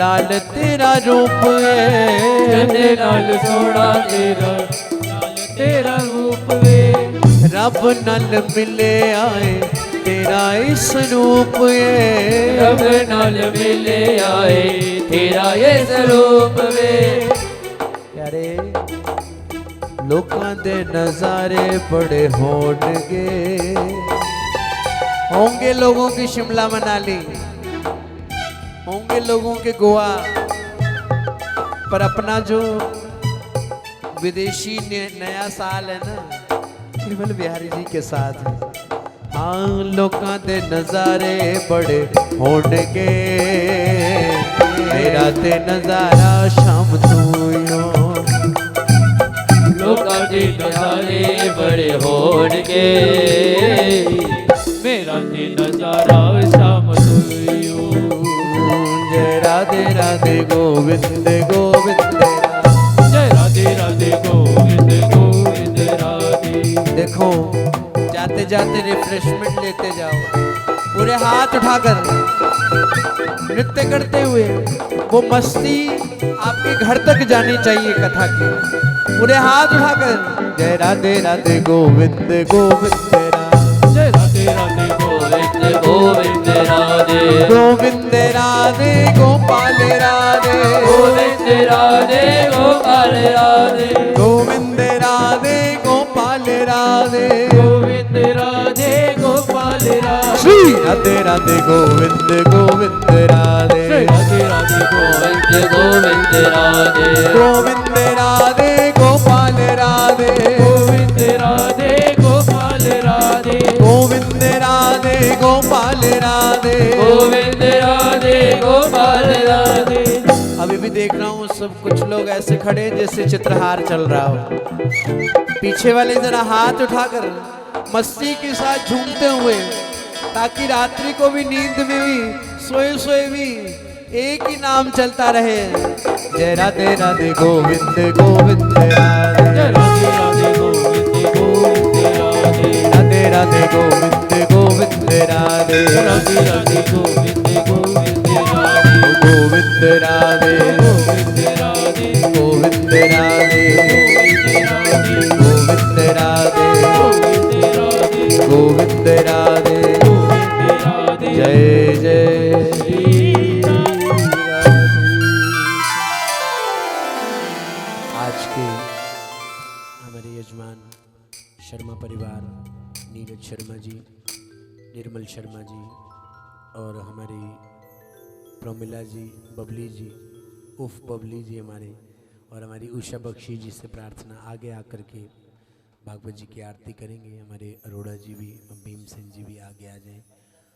लाल तेरा रूप वे। चंद नाल सोना तेरा लाल तेरा रूप वे। रब नल मिले आए तेरा इस रूप ये रब नाल मिले आए तेरा ये स्वरूप वे प्यारे लोकां दे नजारे बड़े होंगे लोगों की शिमला मनाली, होंगे लोगों के गोवा, पर अपना जो विदेशी नया साल है ना केवल बिहारी जी के साथ है। हाँ लोकां दे नजारे बड़े होंगे मेरा ते नजारा शाम तू यो लोकां दे नजारे बड़े होणगे मेरा ते नजारा शाम तुयो जय राधे राधे गोविंद गोविंद जय राधे राधे गोविंद गोविंद राधे। देखो जाते जाते रिफ्रेशमेंट लेते जाओ, पूरे हाथ उठाकर नृत्य करते हुए वो मस्ती आपके घर तक जानी चाहिए कथा की। पूरे हाथ उठाकर जय राधे राधे गोविंद गोविंद राधे जय राधे राधे गोविंद गोविंद राधे गोविंद राधे गोपाल राधे गोविंद राधे गोपाल राधे गोविंद राधे गोपाल राधे गोविंद राधे गोपाल राधे श्री राधे राधे गोविंद गोविंद राधे जय राधे राधे गोविंद गोविंद राधे गोविंद राधे गोपाल राधे गोविंद राधे गोपाल राधे गोविंद राधे गोपाल राधे गोविंद राधे गोपाल राधे। अभी भी देख रहा हूँ सब कुछ लोग ऐसे खड़े हैं जैसे चित्रहार चल रहा हो। पीछे वाले जरा हाथ उठाकर मस्ती के साथ झूमते हुए, ताकि रात्रि को भी नींद में भी सोए सोए भी एक ही नाम चलता रहे। जय राधे राधे गोविंद गोविंद राधे जय राधे राधे गोविंद गोविंद राधे राधे राधे गोविंद गोविंद राधे राधे राधे गोविंद गोविंद राधे गोविंद राधे गोविंद राधे गोविंद राधे गोविंद राधे गोविंद राधे गोविंद गोविंद राधे राधे गोविंद राधे जय जय श्री राधे। आज के हमारे यजमान शर्मा परिवार, नीरज शर्मा जी, निर्मल शर्मा जी और हमारी प्रोमिला जी, बबली जी उफ बबली जी हमारे, और हमारी उषा बख्शी जी से प्रार्थना आगे आकर के भागवत जी की आरती करेंगे। हमारे अरोड़ा जी भी, भीमसेन जी भी आगे आ जाएं।